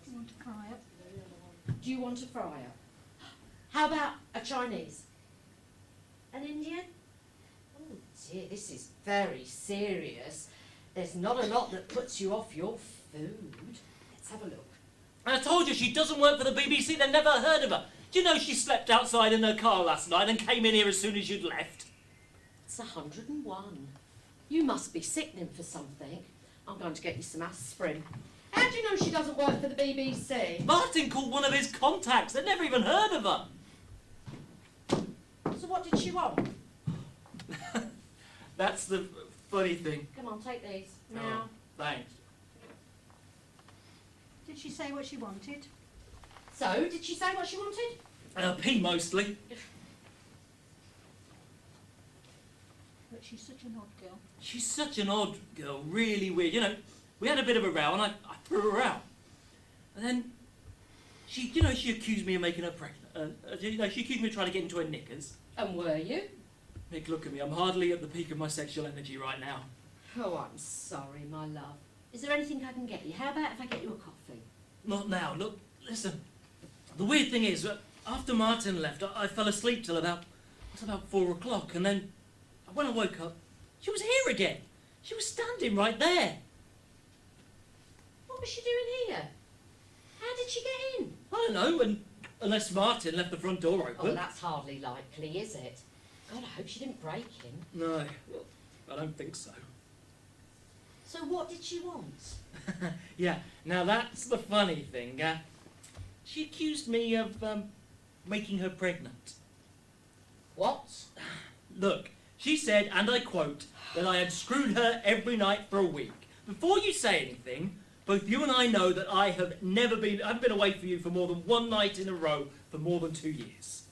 Do you want a fryer? Do you want a fryer? How about a Chinese? An Indian? Oh dear, this is very serious. There's not a lot that puts you off your food. Let's have a look. I told you she doesn't work for the BBC. They've never heard of her. Do you know she slept outside in her car last night and came in here as soon as you'd left? It's 101. You must be sickening for something. I'm going to get you some aspirin. How do you know she doesn't work for the BBC? Martin called one of his contacts. They'd never even heard of her. So what did she want? That's the funny thing. Come on, take these. Oh, Now. thanks. Did she say what she wanted? So, did she say what she wanted? Pee mostly. But she's such an odd girl. She's such an odd girl, really weird. You know, we had a bit of a row and I threw her out. And then she accused me of making her pregnant. She accused me of trying to get into her knickers. And were you? Nick, look at me. I'm hardly at the peak of my sexual energy right now. Oh, I'm sorry, my love. Is there anything I can get you? How about if I get you a coffee? Not now. Look, listen. The weird thing is, after Martin left, I fell asleep till about 4 o'clock, and then when I woke up, she was here again. She was standing right there. What was she doing here? How did she get in? I don't know, and unless Martin left the front door Oh, open. that's hardly likely, is it? God, I hope she didn't break in. No, I don't think so. So what did she want? Yeah, now that's the funny thing. She accused me of making her pregnant. What? Look, she said, and I quote, that I had screwed her every night for a week. Before you say anything, both you and I know that I haven't been away from you for more than one night in a row for more than 2 years.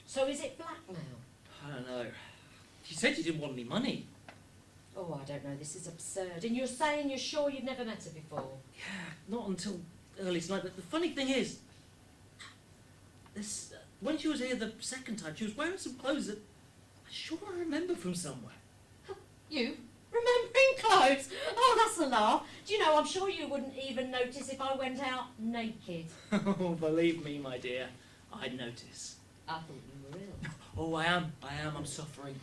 So is it blackmail? I don't know. She said she didn't want any money. Oh, I don't know, this is absurd. And you're saying you're sure you've never met her before? Yeah, not until early tonight. But the funny thing is, when she was here the second time, she was wearing some clothes that I sure remember from somewhere. You? Remembering clothes? Oh, that's a laugh. Do you know, I'm sure you wouldn't even notice if I went out naked. Oh, believe me, my dear, I'd notice. I thought you were ill. Oh, I am, I'm suffering.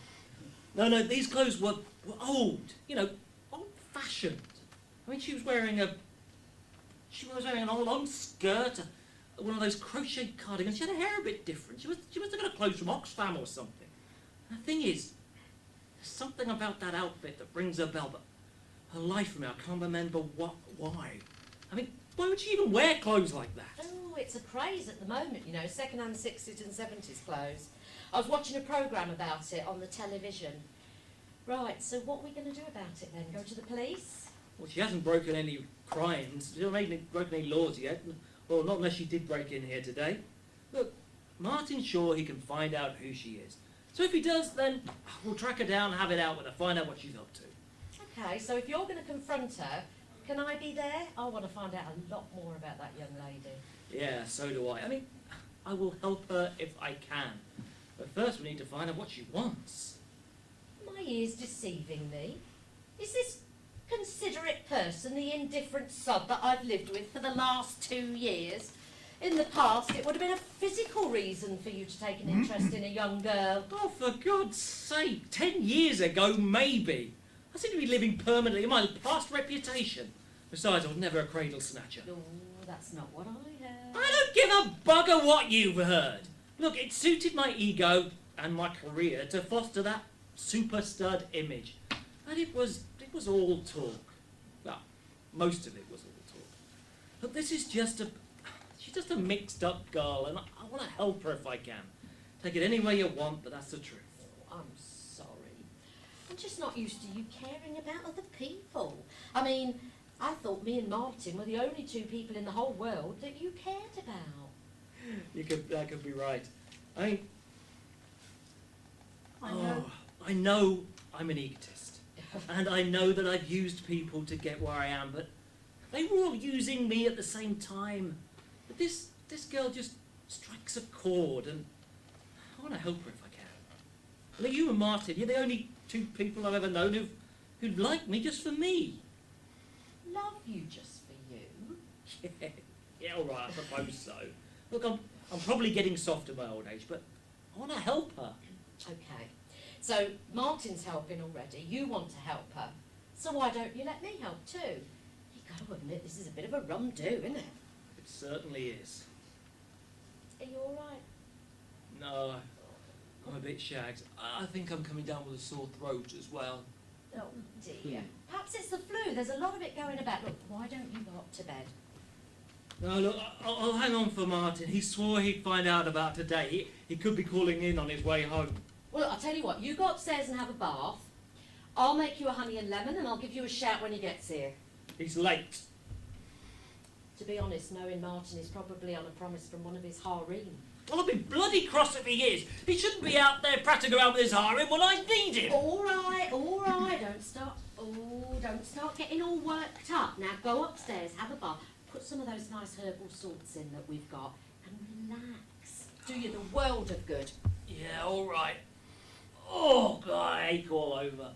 No, these clothes were old, old-fashioned. I mean, she was wearing an long skirt, one of those crochet cardigans. She had her hair a bit different. She must have got her clothes from Oxfam or something. And the thing is, there's something about that outfit that rings a bell, but her life from me, I can't remember why. I mean, why would she even wear clothes like that? Oh, it's a craze at the moment, second-hand 60s and 70s clothes. I was watching a programme about it on the television. Right, so what are we going to do about it then? Go to the police? Well, she hasn't broken any crimes. She hasn't broken any laws yet. Well, not unless she did break in here today. Look, Martin's sure he can find out who she is. So if he does, then we'll track her down, have it out with her, find out what she's up to. Okay, so if you're going to confront her, can I be there? I want to find out a lot more about that young lady. Yeah, so do I. I mean, I will help her if I can. But first we need to find out what she wants. My ear's deceiving me. Is this considerate person the indifferent sod that I've lived with for the last 2 years? In the past, it would have been a physical reason for you to take an interest in a young girl. Oh, for God's sake, 10 years ago, maybe. I seem to be living permanently in my past reputation. Besides, I was never a cradle snatcher. Oh, that's not what I heard. I don't give a bugger what you've heard. Look, it suited my ego and my career to foster that super stud image. And it was all talk. Well, most of it was all talk. But this is she's just a mixed up girl, and I want to help her if I can. Take it any way you want, but that's the truth. Oh, I'm sorry. I'm just not used to you caring about other people. I mean, I thought me and Martin were the only 2 people in the whole world that you cared about. That could be right. I mean, I know. I know I'm an egotist. And I know that I've used people to get where I am, but they were all using me at the same time. But this girl just strikes a chord, and want to help her if I can. Well, you and Martin, you're the only two people I've ever known who like me just for me. Love you just for you? Yeah, all right, I suppose so. Look, I'm probably getting soft at my old age, but I want to help her. Okay. So Martin's helping already. You want to help her. So why don't you let me help too? You've got to admit this is a bit of a rum do, isn't it? It certainly is. Are you all right? No, I'm a bit shagged. I think I'm coming down with a sore throat as well. Oh dear. Perhaps it's the flu. There's a lot of it going about. Look, why don't you go up to bed? No, look, I'll hang on for Martin. He swore he'd find out about today. He could be calling in on his way home. Well, look, I'll tell you what. You go upstairs and have a bath. I'll make you a honey and lemon, and I'll give you a shout when he gets here. He's late. To be honest, knowing Martin is probably on a promise from one of his harem. Well, I'll be bloody cross if he is. He shouldn't be out there prattling around with his harem when I need him. All right. Don't start getting all worked up. Now go upstairs, have a bath, put some of those nice herbal salts in that we've got, and relax. Do you the world of good. Yeah, all right. Oh, God, I ache all over.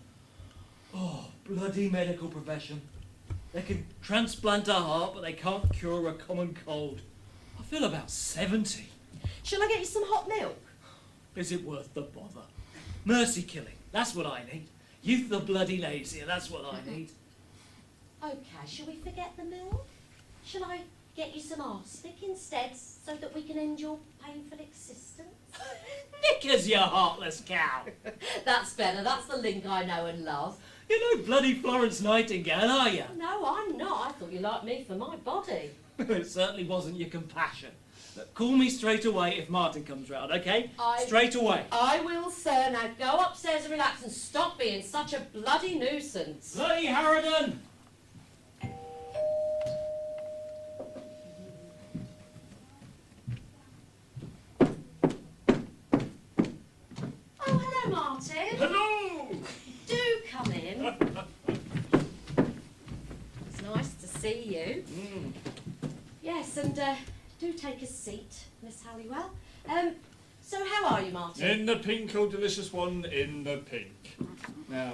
Oh, bloody medical profession. They can transplant a heart, but they can't cure a common cold. I feel about 70. Shall I get you some hot milk? Is it worth the bother? Mercy killing, that's what I need. Youth the bloody lazy, that's what I need. Okay, shall we forget the milk? Shall I get you some arsenic instead, so that we can end your painful existence? Knickers, you heartless cow. That's better, that's the Linc I know and love. You're no bloody Florence Nightingale, are you? No, I'm not. I thought you liked me for my body. It certainly wasn't your compassion. Call me straight away if Martin comes round, okay? Straight away. I will, sir. Now go upstairs and relax and stop being such a bloody nuisance. Bloody Harridan! Oh, hello, Martin. Hello! Do come in. It's nice to see you. Yes, and do take a seat, Miss Halliwell. So how are you, Martin? In the pink, oh delicious one, in the pink. Now,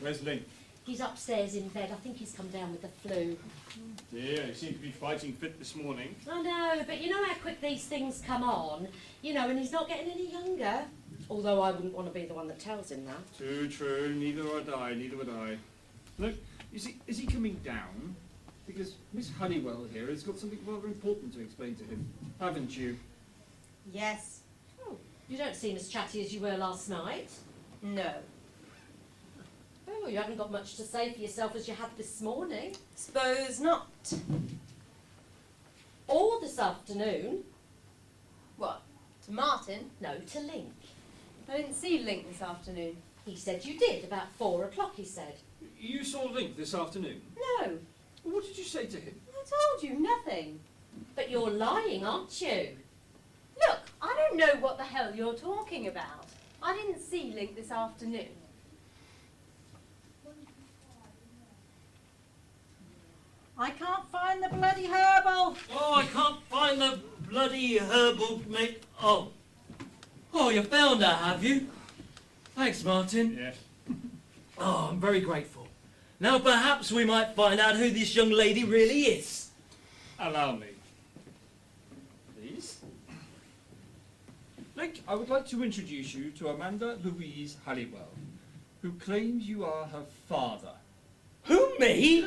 where's Linc? He's upstairs in bed. I think he's come down with the flu. Dear, he seemed to be fighting fit this morning. I know, but you know how quick these things come on, you know, and he's not getting any younger. Although I wouldn't want to be the one that tells him that. Too true, neither would I, neither would I. Look, you see, is he coming down? Because Miss Halliwell here has got something rather important to explain to him, haven't you? Yes. Oh, you don't seem as chatty as you were last night. No. Oh, you haven't got much to say for yourself as you had this morning. Suppose not. Or this afternoon. What? To Martin? No, to Linc. I didn't see Linc this afternoon. He said you did, about 4 o'clock, he said. You saw Linc this afternoon? No. What did you say to him? I told you nothing. But you're lying, aren't you? Look, I don't know what the hell you're talking about. I didn't see Linc this afternoon. I can't find the bloody herbal. Oh, I can't find the bloody herbal mate. Oh, you found her, have you? Thanks, Martin. Yes. Oh, I'm very grateful. Now perhaps we might find out who this young lady really is. Allow me. Please. Linc, I would like to introduce you to Amanda Louise Halliwell, who claims you are her father. Who, me?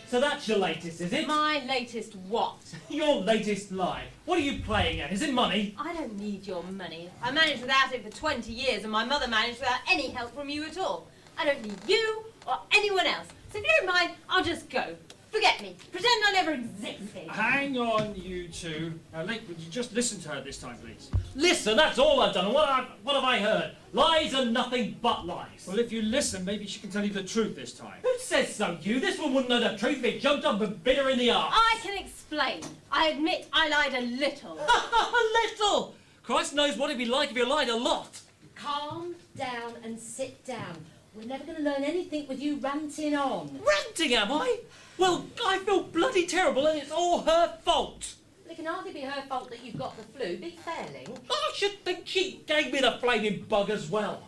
So that's your latest, is it? My latest what? Your latest lie. What are you playing at? Is it money? I don't need your money. I managed without it for 20 years and my mother managed without any help from you at all. I don't need you or anyone else. So if you don't mind, I'll just go. Forget me. Pretend I never existed. Hang on, you two. Now, Linc, would you just listen to her this time, please? Listen, that's all I've done. And what have I heard? Lies and nothing but lies. Well, if you listen, maybe she can tell you the truth this time. Who says so, you? This one wouldn't know the truth if it jumped up and bit her in the arse. I can explain. I admit I lied a little. A little! Christ knows what it'd be like if you lied a lot. Calm down and sit down. We're never going to learn anything with you ranting on. Ranting, am I? Well, I feel bloody terrible and it's all her fault. It can hardly be her fault that you've got the flu. Be fair, Linc. I should think she gave me the flaming bug as well.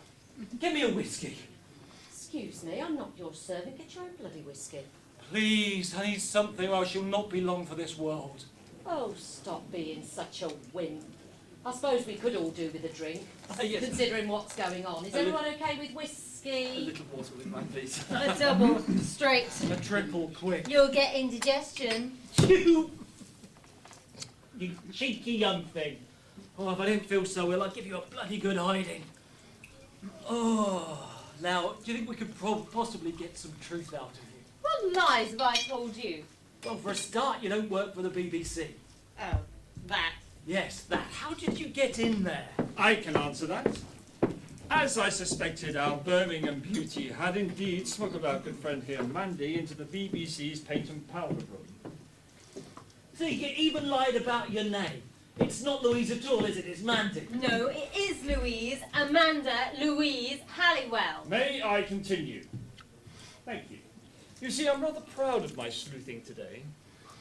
Give me a whiskey. Excuse me, I'm not your servant. Get your own bloody whiskey. Please, I need something or I shall not be long for this world. Oh, stop being such a wimp. I suppose we could all do with a drink, Yes. considering what's going on. Is everyone okay with whiskey? little water with mine, please. A double, straight. A triple quick. You'll get indigestion. You cheeky young thing. Oh, if I didn't feel so ill, I'd give you a bloody good hiding. Oh, now, do you think we could possibly get some truth out of you? What lies have I told you? Well, for a start, you don't work for the BBC. Oh, that. Yes, that. How did you get in there? I can answer that. As I suspected, our Birmingham beauty had indeed smuggled our good friend here, Mandy, into the BBC's paint and powder room. So you even lied about your name. It's not Louise at all, is it? It's Mandy. No, it is Louise, Amanda, Louise, Halliwell. May I continue? Thank you. You see, I'm rather proud of my sleuthing today.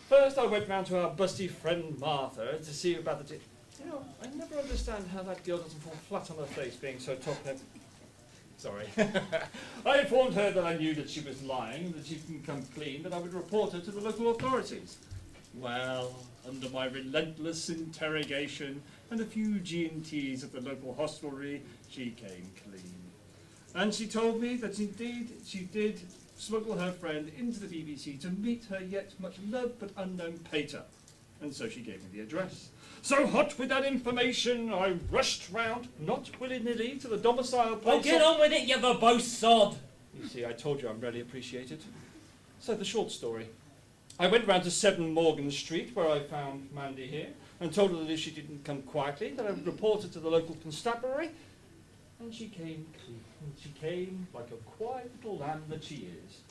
First, I went round to our busty friend Martha to see about the... You know, I never understand how that girl doesn't fall flat on her face being so talkative. Sorry. I informed her that I knew that she was lying and that she didn't come clean, that I would report her to the local authorities. Well, under my relentless interrogation and a few G&Ts at the local hostelry, she came clean. And she told me that indeed she did smuggle her friend into the BBC to meet her yet much loved but unknown pater. And so she gave me the address. So hot with that information, I rushed round, not willy-nilly, to the domicile place. Oh, get on with it, you verbose sod! You see, I told you I'm really appreciated. So the short story. I went round to 7 Morgan Street, where I found Mandy here, and told her that if she didn't come quietly, that I would report her to the local constabulary. And she came clean. And she came like a quiet little lamb that she is.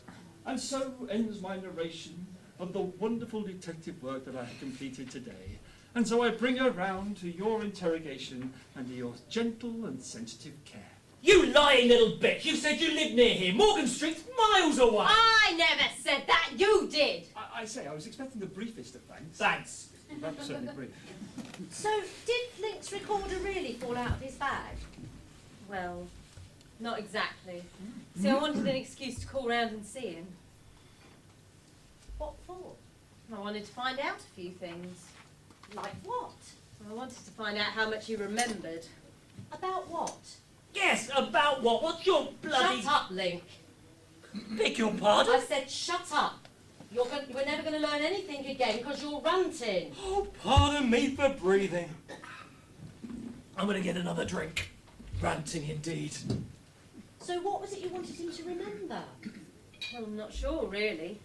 And so ends my narration of the wonderful detective work that I have completed today. And so I bring her round to your interrogation under your gentle and sensitive care. You lying little bitch! You said you lived near here. Morgan Street's miles away! I never said that, you did! I say, I was expecting the briefest of thanks. Thanks. That's certainly brief. So, did Linc's recorder really fall out of his bag? Well, not exactly. See, I wanted an excuse to call round and see him. What for? I wanted to find out a few things. Like what? I wanted to find out how much he remembered. About what? Yes, about what? What's your bloody... Shut up, Linc. Beg your pardon? I said shut up. We're never going to learn anything again because you're ranting. Oh, pardon me for breathing. I'm going to get another drink. Ranting indeed. So what was it you wanted him to remember? Well, I'm not sure, really.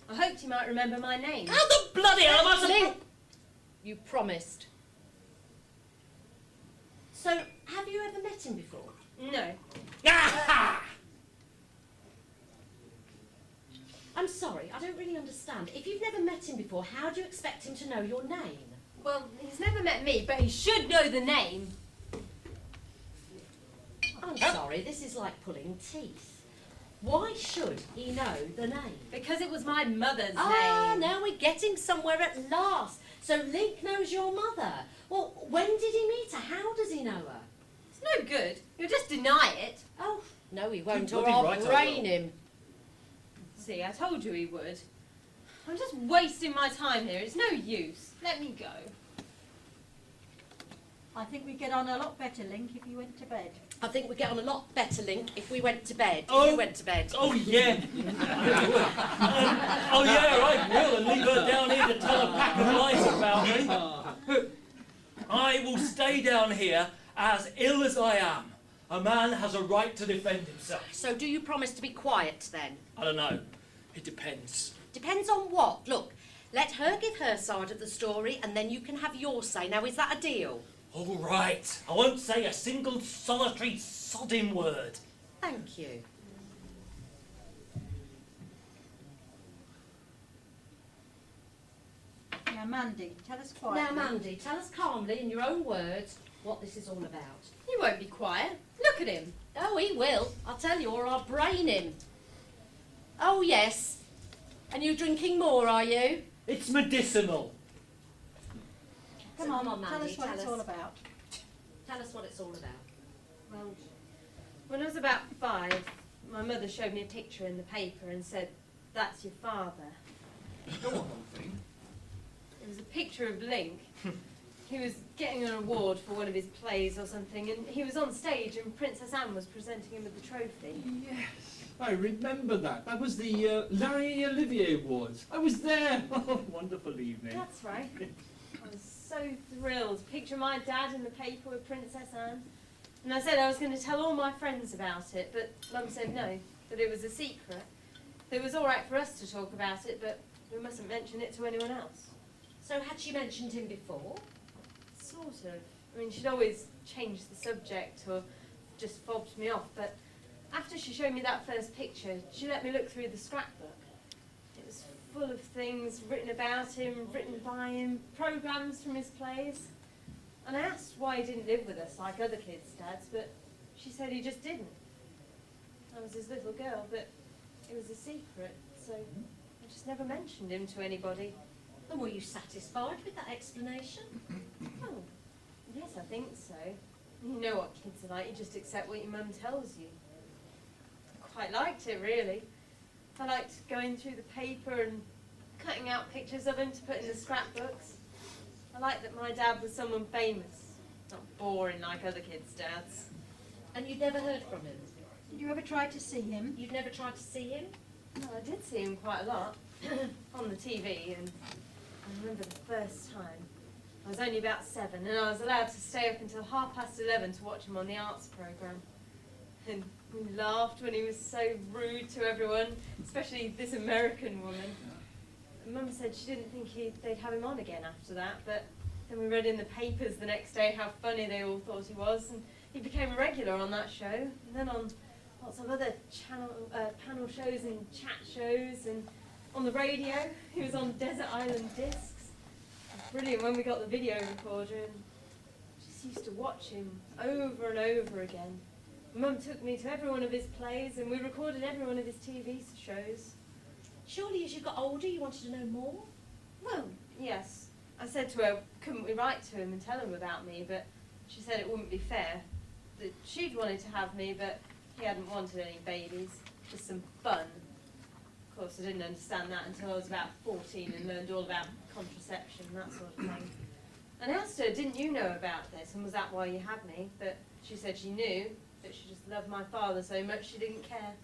I hoped he might remember my name. How the bloody hell am I supposed... Linc! You promised. So, have you ever met him before? No. Ah! I'm sorry, I don't really understand. If you've never met him before, how do you expect him to know your name? Well, he's never met me, but he should know the name. I'm sorry, this is like pulling teeth. Why should he know the name? Because it was my mother's Ah, name. now we're getting somewhere at last. So Linc knows your mother. Well, when did he meet her? How does he know her? It's no good. He'll just deny it. Oh, no, he won't, or bloody I'll right I brain will. him. See, I told you he would. I'm just wasting my time here. It's no use. Let me go. I think we get on a lot better, Linc, if you went to bed. I think we'd get on a lot better, Linc, if we went to bed. Oh. If you went to bed. Oh, yeah. Oh, yeah, I will, and leave her down here to tell a pack of lies about me. I will stay down here as ill as I am. A man has a right to defend himself. So do you promise to be quiet then? I don't know. It depends. Depends on what. Look, let her give her side of the story and then you can have your say. Now, is that a deal? All right. I won't say a single solitary sodding word. Thank you. Now, Mandy, tell us quietly. Now, Mandy, tell us calmly in your own words what this is all about. He won't be quiet. Look at him. Oh, he will. I'll tell you, or I'll brain him. Oh, yes. And you drinking more, are you? It's medicinal. Come on, Mandy, tell us what it's tell all us. about. Tell us what it's all about. Well, when I was about 5, my mother showed me a picture in the paper and said, "That's your father." Go on, old thing. It was a picture of Linc. He was getting an award for one of his plays or something, and he was on stage and Princess Anne was presenting him with the trophy. Yes, I remember that. That was the Larry Olivier Awards. I was there. Oh, wonderful evening. That's right. I was so thrilled. Picture my dad in the paper with Princess Anne. And I said I was going to tell all my friends about it, but Mum said no, that it was a secret. It was all right for us to talk about it, but we mustn't mention it to anyone else. So had she mentioned him before? Sort of. I mean, she'd always changed the subject or just fobbed me off, but after she showed me that first picture, she let me look through the scrapbook. It was full of things written about him, written by him, programmes from his plays. And I asked why he didn't live with us like other kids' dads, but she said he just didn't. I was his little girl, but it was a secret, so I just never mentioned him to anybody. And were you satisfied with that explanation? Oh, yes, I think so. You know what kids are like, you just accept what your mum tells you. I quite liked it, really. I liked going through the paper and cutting out pictures of him to put in the scrapbooks. I liked that my dad was someone famous, not boring like other kids' dads. And you'd never heard from him? Did you ever try to see him? You'd never tried to see him? Well, I did see him quite a lot on the TV, and I remember the first time. I was only about 7, and I was allowed to stay up until 11:30 to watch him on the arts programme. And we laughed when he was so rude to everyone, especially this American woman. Mum said she didn't think they'd have him on again after that, but then we read in the papers the next day how funny they all thought he was, and he became a regular on that show, and then on lots of other panel shows and chat shows, and on the radio. He was on Desert Island Discs. It was brilliant when we got the video recorder, and just used to watch him over and over again. Mum took me to every one of his plays, and we recorded every one of his TV shows. Surely as you got older you wanted to know more? Well, yes. I said to her, couldn't we write to him and tell him about me, but she said it wouldn't be fair. That she'd wanted to have me, but he hadn't wanted any babies, just some fun. Of course, I didn't understand that until I was about 14 and learned all about contraception and that sort of thing. And I asked her, didn't you know about this, and was that why you had me? But she said she knew, but she just loved my father so much she didn't care.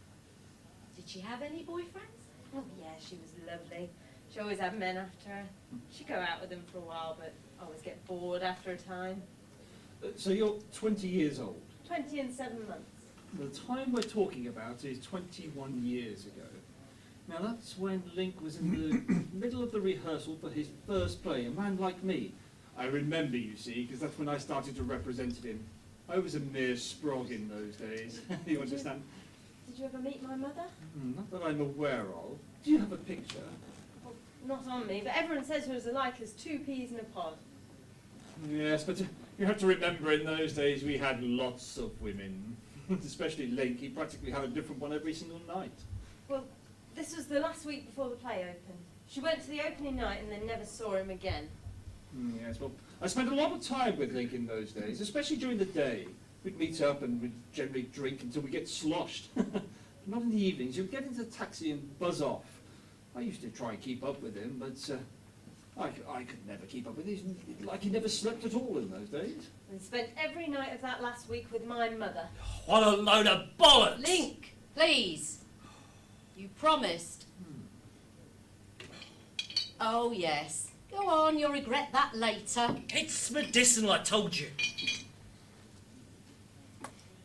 Did she have any boyfriends? Oh yeah, she was lovely. She always had men after her. She'd go out with them for a while, but always get bored after a time. So you're 20 years old. 20 and 7 months. The time we're talking about is 21 years ago. Now that's when Linc was in the middle of the rehearsal for his first play, A Man Like Me. I remember, you see, because that's when I started to represent him. I was a mere sprog in those days. You understand? Did you ever meet my mother? Not that I'm aware of. Do you have a picture? Well, not on me, but everyone says she was alike as 2 peas in a pod. Yes, but you have to remember in those days we had lots of women. Especially Linc. He practically had a different one every single night. Well, this was the last week before the play opened. She went to the opening night and then never saw him again. Yes, well, I spent a lot of time with Linc in those days, especially during the day. We'd meet up and we'd generally drink until we get sloshed. Not in the evenings. You'd get into the taxi and buzz off. I used to try and keep up with him, but I could never keep up with him. Like he never slept at all in those days. And spent every night of that last week with my mother. What a load of bollocks! Linc, please. You promised. Oh, yes. Go on, you'll regret that later. It's medicinal, I told you.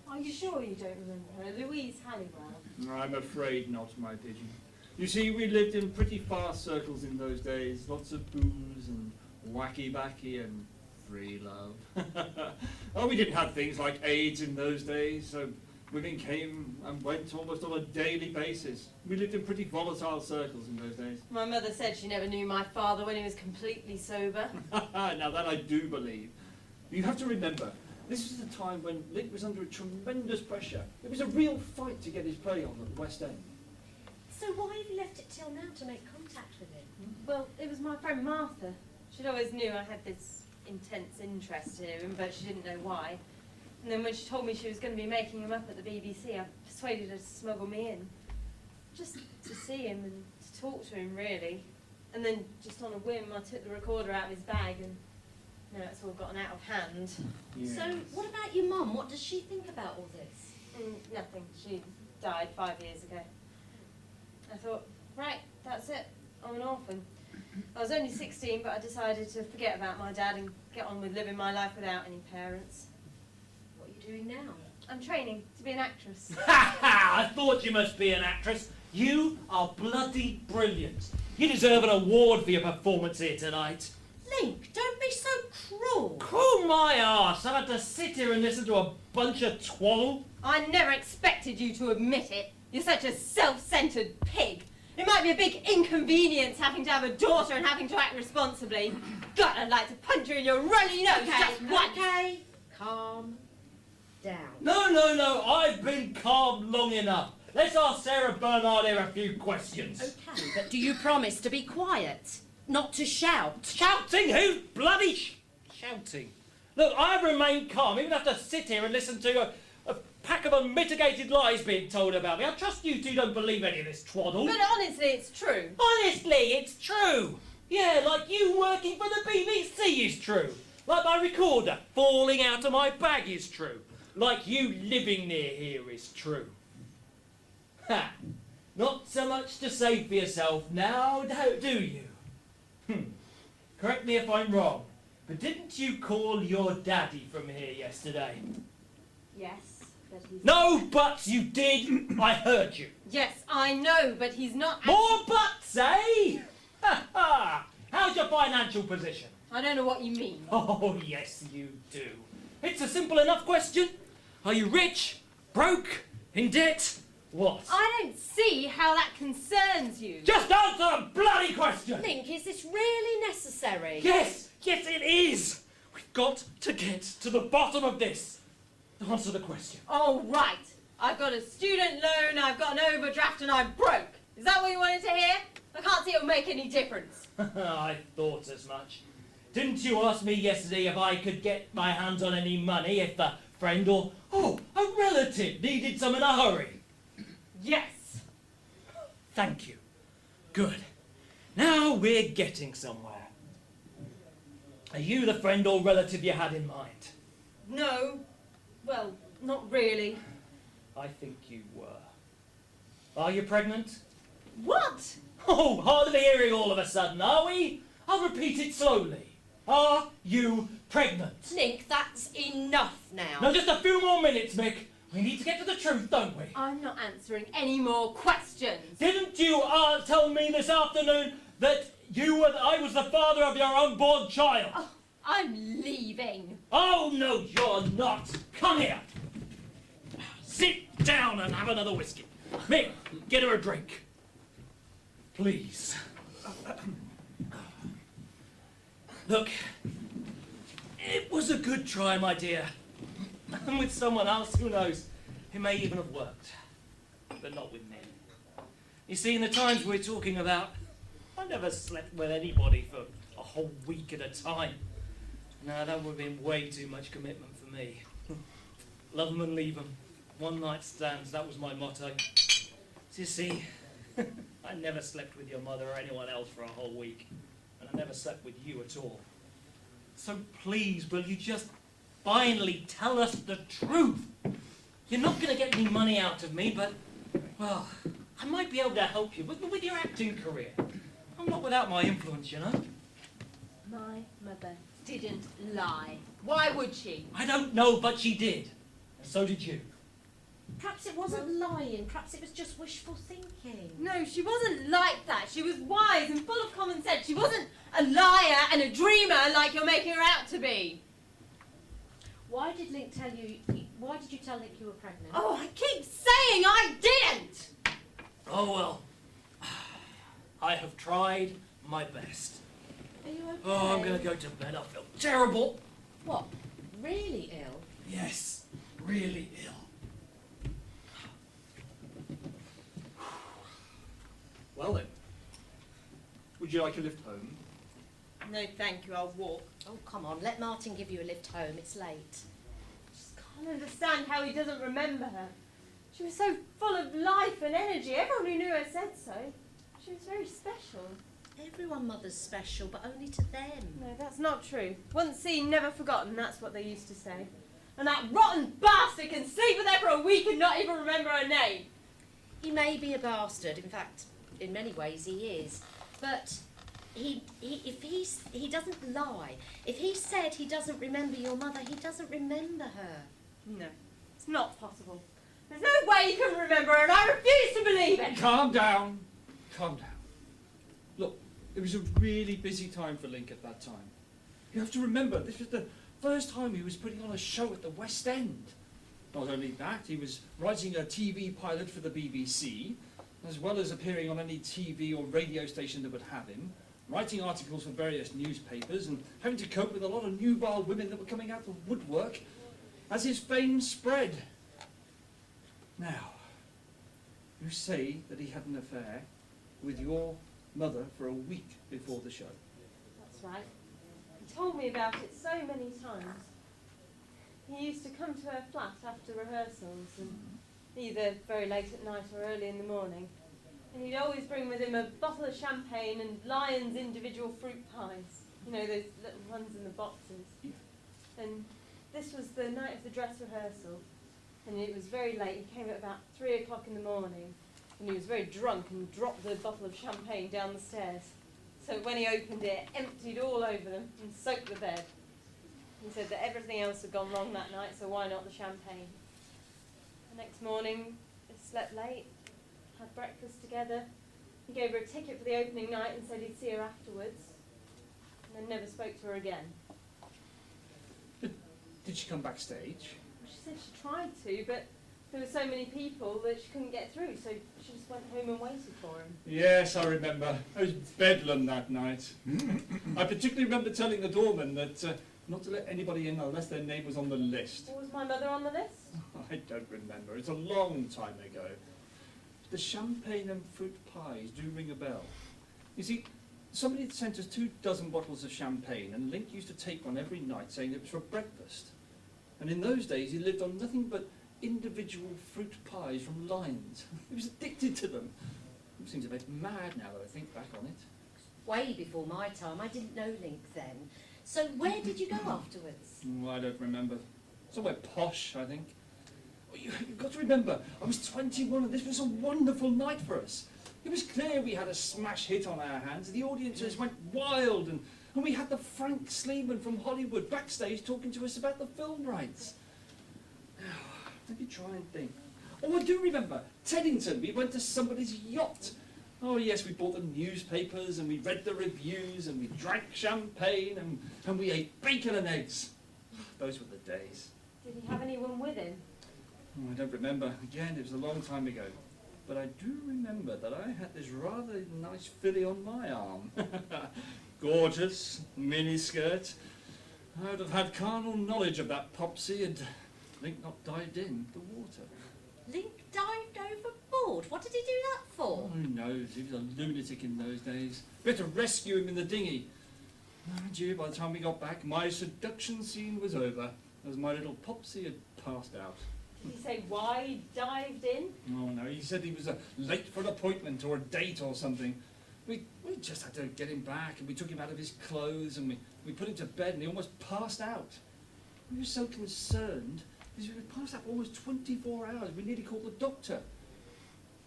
Are you sure you don't remember her? Louise Halliwell. I'm afraid not, my pigeon. You see, we lived in pretty fast circles in those days. Lots of booze and wacky-backy and free love. Oh, we didn't have things like AIDS in those days, so women came and went almost on a daily basis. We lived in pretty volatile circles in those days. My mother said she never knew my father when he was completely sober. Now that I do believe. You have to remember, this was the time when Linc was under a tremendous pressure. It was a real fight to get his play on at the West End. So why have you left it till now to make contact with him? Well, it was my friend Martha. She'd always knew I had this intense interest in him, but she didn't know why. And then when she told me she was going to be making him up at the BBC, I persuaded her to smuggle me in. Just to see him and to talk to him, really. And then, just on a whim, I took the recorder out of his bag and now it's all gotten out of hand. So what about your mum? What does she think about all this? Nothing. She died 5 years ago. I thought, right, that's it. I'm an orphan. I was only 16, but I decided to forget about my dad and get on with living my life without any parents. What are you doing now? I'm training to be an actress. Ha ha! I thought you must be an actress. You are bloody brilliant. You deserve an award for your performance here tonight. Linc, don't be so cruel. Cool my arse! I had to sit here and listen to a bunch of twaddle. I never expected you to admit it. You're such a self-centered pig. It might be a big inconvenience having to have a daughter and having to act responsibly. God, I'd like to punch you in your runny nose just once. Okay, calm down. No, I've been calm long enough. Let's ask Sarah Bernard here a few questions. Okay, but do you promise to be quiet? Not to shout? Shouting? Who's bloody shouting? Look, I've remained calm, even have to sit here and listen to a pack of unmitigated lies being told about me. I trust you two don't believe any of this twaddle. But honestly, it's true. Honestly, it's true. Yeah, like you working for the BBC is true. Like my recorder falling out of my bag is true. Like you living near here is true. Ha! Not so much to say for yourself now, do you? Correct me if I'm wrong, but didn't you call your daddy from here yesterday? Yes, but he's... No buts, you did. I heard you. Yes, I know, but he's not... More buts, eh? Ha ha! How's your financial position? I don't know what you mean. Oh, yes, you do. It's a simple enough question. Are you rich? Broke? In debt? What? I don't see how that concerns you. Just answer the bloody question! Linc, is this really necessary? Yes, it is! We've got to get to the bottom of this. Answer the question. Oh, right. I've got a student loan, I've got an overdraft, and I'm broke. Is that what you wanted to hear? I can't see it'll make any difference. I thought as much. Didn't you ask me yesterday if I could get my hands on any money if a friend or, a relative needed some in a hurry? Yes. Thank you. Good. Now we're getting somewhere. Are you the friend or relative you had in mind? No. Well, not really. I think you were. Are you pregnant? What? Oh, hard of hearing all of a sudden, are we? I'll repeat it slowly. Are you pregnant? Linc, that's enough now. No, just a few more minutes, Mick. We need to get to the truth, don't we? I'm not answering any more questions. Didn't you tell me this afternoon that I was the father of your unborn child? Oh, I'm leaving. Oh, no, you're not. Come here. Sit down and have another whiskey. Mick, get her a drink. Please. Look, it was a good try, my dear. And with someone else, who knows, it may even have worked. But not with me. You see, in the times we're talking about, I never slept with anybody for a whole week at a time. No, that would have been way too much commitment for me. Love them and leave them. One night stands, that was my motto. So you see, I never slept with your mother or anyone else for a whole week. And I never slept with you at all. So please, will you just finally tell us the truth? You're not going to get any money out of me, but, well, I might be able to help you with your acting career. I'm not without my influence, you know. My mother didn't lie. Why would she? I don't know, but she did. And so did you. Perhaps it wasn't lying. Perhaps it was just wishful thinking. No, she wasn't like that. She was wise and full of common sense. She wasn't a liar and a dreamer like you're making her out to be. Why did you tell Linc you were pregnant? Oh, I keep saying I didn't! Oh, well. I have tried my best. Are you okay? Oh, I'm going to go to bed. I feel terrible. What? really ill? Yes, really ill. Well then, would you like a lift home? No, thank you, I'll walk. Oh, come on, let Martin give you a lift home. It's late. Just can't understand how he doesn't remember her. She was so full of life and energy. Everyone who knew her said so. She was very special. Everyone mother's special, but only to them. No, that's not true. Once seen, never forgotten, that's what they used to say. And that rotten bastard can sleep with her for a week and not even remember her name. He may be a bastard. In fact, in many ways he is. But he doesn't lie. If he said he doesn't remember your mother, he doesn't remember her. No, it's not possible. There's no way he can remember her, and I refuse to believe it. Calm down. Calm down. Look, it was a really busy time for Linc at that time. You have to remember, this was the first time he was putting on a show at the West End. Not only that, he was writing a TV pilot for the BBC, as well as appearing on any TV or radio station that would have him, writing articles for various newspapers, and having to cope with a lot of nubile women that were coming out of woodwork as his fame spread. Now, you say that he had an affair with your mother for a week before the show. That's right. He told me about it so many times. He used to come to her flat after rehearsals, and either very late at night or early in the morning. And he'd always bring with him a bottle of champagne and Lyon's individual fruit pies. You know, those little ones in the boxes. Yeah. And this was the night of the dress rehearsal. And it was very late. He came at about 3 o'clock in the morning. And he was very drunk and dropped the bottle of champagne down the stairs. So when he opened it, emptied all over them and soaked the bed. He said that everything else had gone wrong that night, so why not the champagne? The next morning, they slept late, had breakfast together. He gave her a ticket for the opening night and said he'd see her afterwards. And then never spoke to her again. Did she come backstage? She said she tried to, but there were so many people that she couldn't get through, so she just went home and waited for him. Yes, I remember. It was bedlam that night. I particularly remember telling the doorman that not to let anybody in unless their name was on the list. Was my mother on the list? I don't remember. It's a long time ago. The champagne and fruit pies do ring a bell. You see, somebody had sent us 24 bottles of champagne, and Linc used to take one every night, saying it was for breakfast. And in those days, he lived on nothing but individual fruit pies from Lyons. He was addicted to them. It seems a bit mad now that I think back on it. Way before my time. I didn't know Linc then. So where did you go afterwards? Oh, I don't remember. Somewhere posh, I think. Oh, you've got to remember, I was 21 and this was a wonderful night for us. It was clear we had a smash hit on our hands. The audiences went wild, and we had the Frank Sleeman from Hollywood backstage talking to us about the film rights. Let me try and think. Oh, I do remember. Teddington, we went to somebody's yacht. Oh yes, we bought the newspapers and we read the reviews and we drank champagne and we ate bacon and eggs. Those were the days. Did he have anyone with him? Oh, I don't remember. Again, it was a long time ago. But I do remember that I had this rather nice filly on my arm. Gorgeous, miniskirt. I would have had carnal knowledge of that Popsy had Linc not dived in the water. Linc dived overboard? What did he do that for? Oh, who knows? He was a lunatic in those days. We had to rescue him in the dinghy. Mind you, by the time we got back, my seduction scene was over, as my little Popsy had passed out. Did he say why he dived in? Oh no, he said he was late for an appointment or a date or something. We just had to get him back, and we took him out of his clothes and we put him to bed, and he almost passed out. We were so concerned because we had passed out for almost 24 hours. We nearly called the doctor.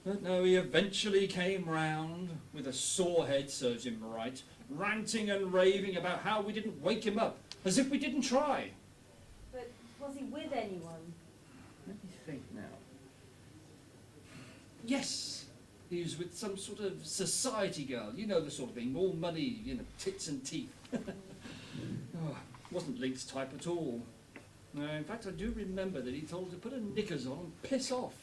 But no, he eventually came round with a sore head, serves him right, ranting and raving about how we didn't wake him up, as if we didn't try. But was he with anyone? Let me think now. Yes, he was with some sort of society girl, you know the sort of thing, all money, you know, tits and teeth. Oh, wasn't Linc's type at all. No, in fact, I do remember that he told her to put her knickers on and piss off.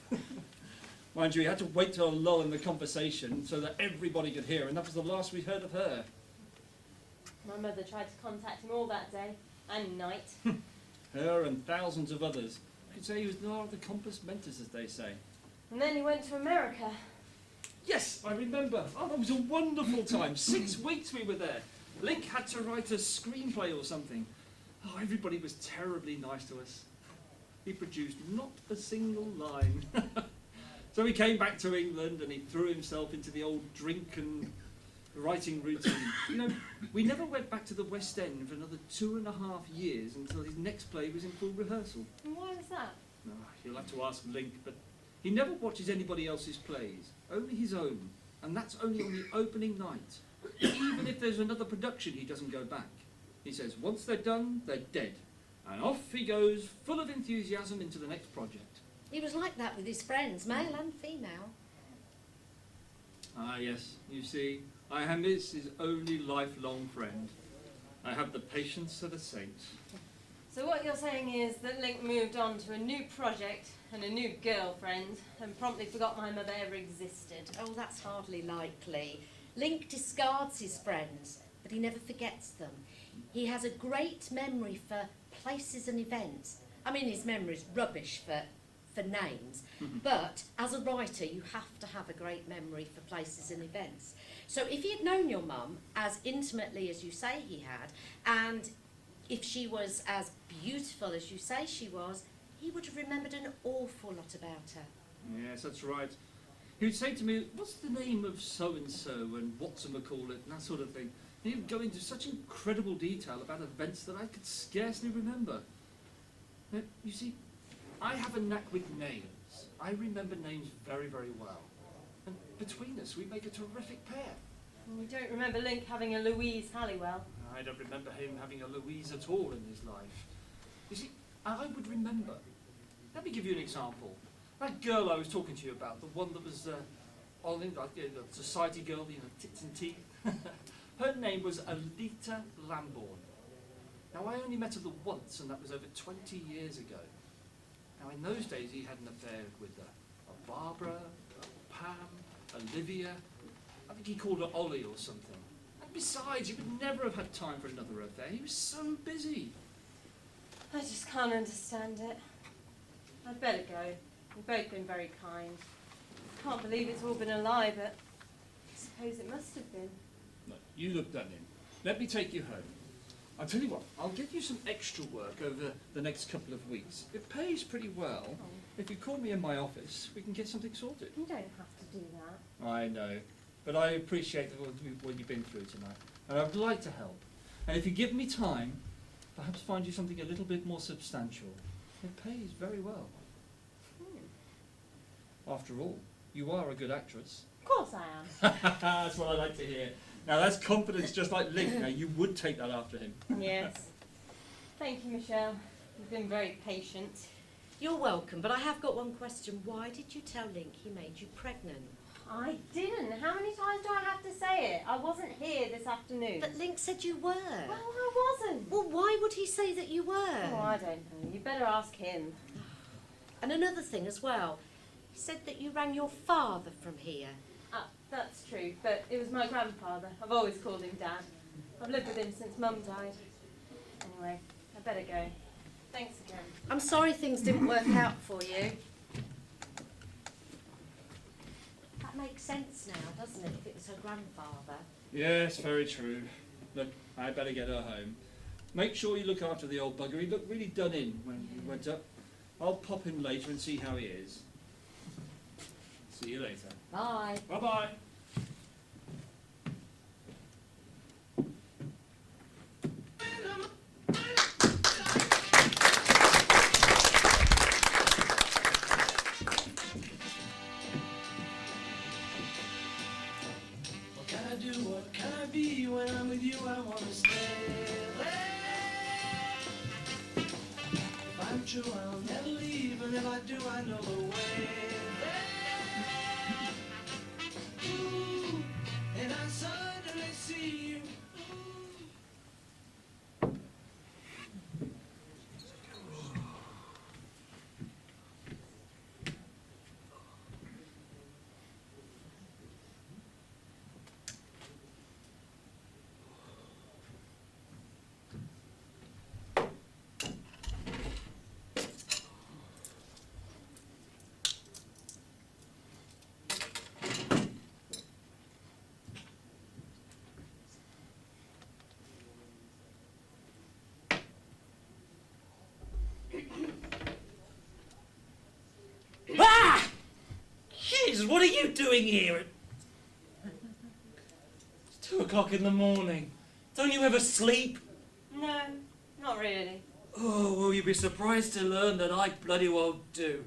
Mind you, he had to wait till a lull in the conversation so that everybody could hear, and that was the last we heard of her. My mother tried to contact him all that day and night. Her and thousands of others. You could say he was one of the compass mentors, as they say. And then he went to America. Yes, I remember. Oh, that was a wonderful time. 6 weeks we were there. Linc had to write a screenplay or something. Oh, everybody was terribly nice to us. He produced not a single line. So he came back to England and he threw himself into the old drink and writing routine. You know, we never went back to the West End for another 2.5 years until his next play was in full rehearsal. And why was that? Oh, you'll have to ask Linc, but he never watches anybody else's plays, only his own, and that's only on the opening night. Even if there's another production, he doesn't go back. He says once they're done, they're dead. And off he goes, full of enthusiasm, into the next project. He was like that with his friends, male and female. Ah, yes, you see, I am his only lifelong friend. I have the patience of a saint. So what you're saying is that Linc moved on to a new project and a new girlfriend and promptly forgot my mother ever existed. Oh, that's hardly likely. Linc discards his friends, but he never forgets them. He has a great memory for places and events. I mean, his memory's rubbish for names, but as a writer, you have to have a great memory for places and events. So if he had known your mum as intimately as you say he had, and if she was as beautiful as you say she was, he would have remembered an awful lot about her. Yes, that's right. He would say to me, what's the name of so-and-so and what's-a-call-it and that sort of thing. And he would go into such incredible detail about events that I could scarcely remember. Now, you see, I have a knack with names. I remember names very, very well. And between us, we make a terrific pair. And you don't remember Linc having a Louise Halliwell? I don't remember him having a Louise at all in his life. You see, I would remember. Let me give you an example. That girl I was talking to you about, the one that was on in, like, the society girl, you know, tits and teeth. Her name was Alita Lambourne. Now, I only met her once, and that was over 20 years ago. Now, in those days, he had an affair with a Barbara, a Pam, Olivia. I think he called her Ollie or something. And besides, he would never have had time for another affair. He was so busy. I just can't understand it. I'd better go. You've both been very kind. Can't believe it's all been a lie, but I suppose it must have been. No, you look done in. Let me take you home. I'll tell you what, I'll get you some extra work over the next couple of weeks. It pays pretty well. Oh. If you call me in my office, we can get something sorted. You don't have to do that. I know, but I appreciate what you've been through tonight, and I'd like to help. And if you give me time, perhaps find you something a little bit more substantial. It pays very well. After all, you are a good actress. Of course I am. That's what I like to hear. Now that's confidence just like Linc. Now you would take that after him. Yes. Thank you, Michelle. You've been very patient. You're welcome, but I have got one question. Why did you tell Linc he made you pregnant? I didn't. How many times do I have to say it? I wasn't here this afternoon. But Linc said you were. Well, I wasn't. Well, why would he say that you were? Oh, I don't know. You better ask him. And another thing as well. He said that you rang your father from here. That's true, but it was my grandfather. I've always called him Dad. I've lived with him since Mum died. Anyway, I better go. Thanks again. I'm sorry things didn't work out for you. That makes sense now, doesn't it, if it was her grandfather? Yes, very true. Look, I better get her home. Make sure you look after the old bugger. He looked really done in when he went up. I'll pop in later and see how he is. See you later. Bye. Bye-bye. What can I do? What can I be? When I'm with you, I wanna stay. If I'm true, I'll never leave, and if I do, I know the way. Ooh, and I suddenly see you. Jesus, what are you doing here? It's 2 o'clock in the morning. Don't you ever sleep? No, not really. Oh, well, you'd be surprised to learn that I bloody well do.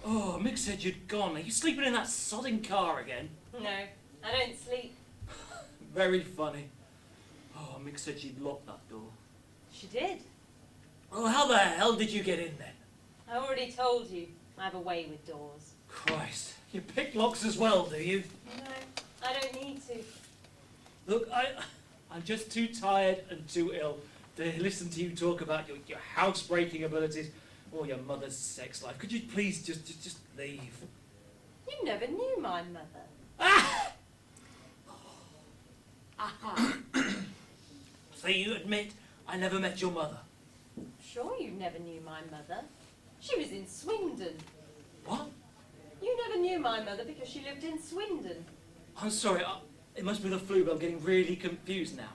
Oh, Mick said you'd gone. Are you sleeping in that sodding car again? No, I don't sleep. Very funny. Oh, Mick said she'd locked that door. She did. Oh, how the hell did you get in then? I already told you. I have a way with doors. Christ, you pick locks as well, do you? No, I don't need to. Look, I'm just too tired and too ill to listen to you talk about your house-breaking abilities or your mother's sex life. Could you please just leave? You never knew my mother. Ah! Aha! So you admit I never met your mother? Sure you never knew my mother. She was in Swindon. What? You never knew my mother because she lived in Swindon. I'm sorry, it must be the flu, but I'm getting really confused now.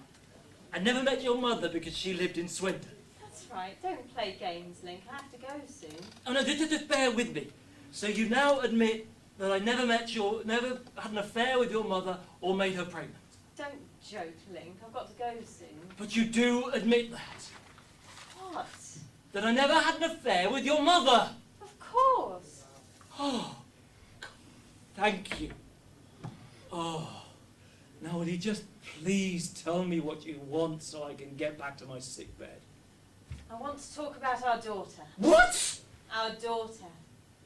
I never met your mother because she lived in Swindon. That's right. Don't play games, Linc. I have to go soon. Oh no, just bear with me. So you now admit that I never had an affair with your mother or made her pregnant? Don't joke, Linc. I've got to go soon. But you do admit that? What? That I never had an affair with your mother? Of course. Oh, God, thank you. Oh, now will you just please tell me what you want so I can get back to my sick bed? I want to talk about our daughter. What? Our daughter.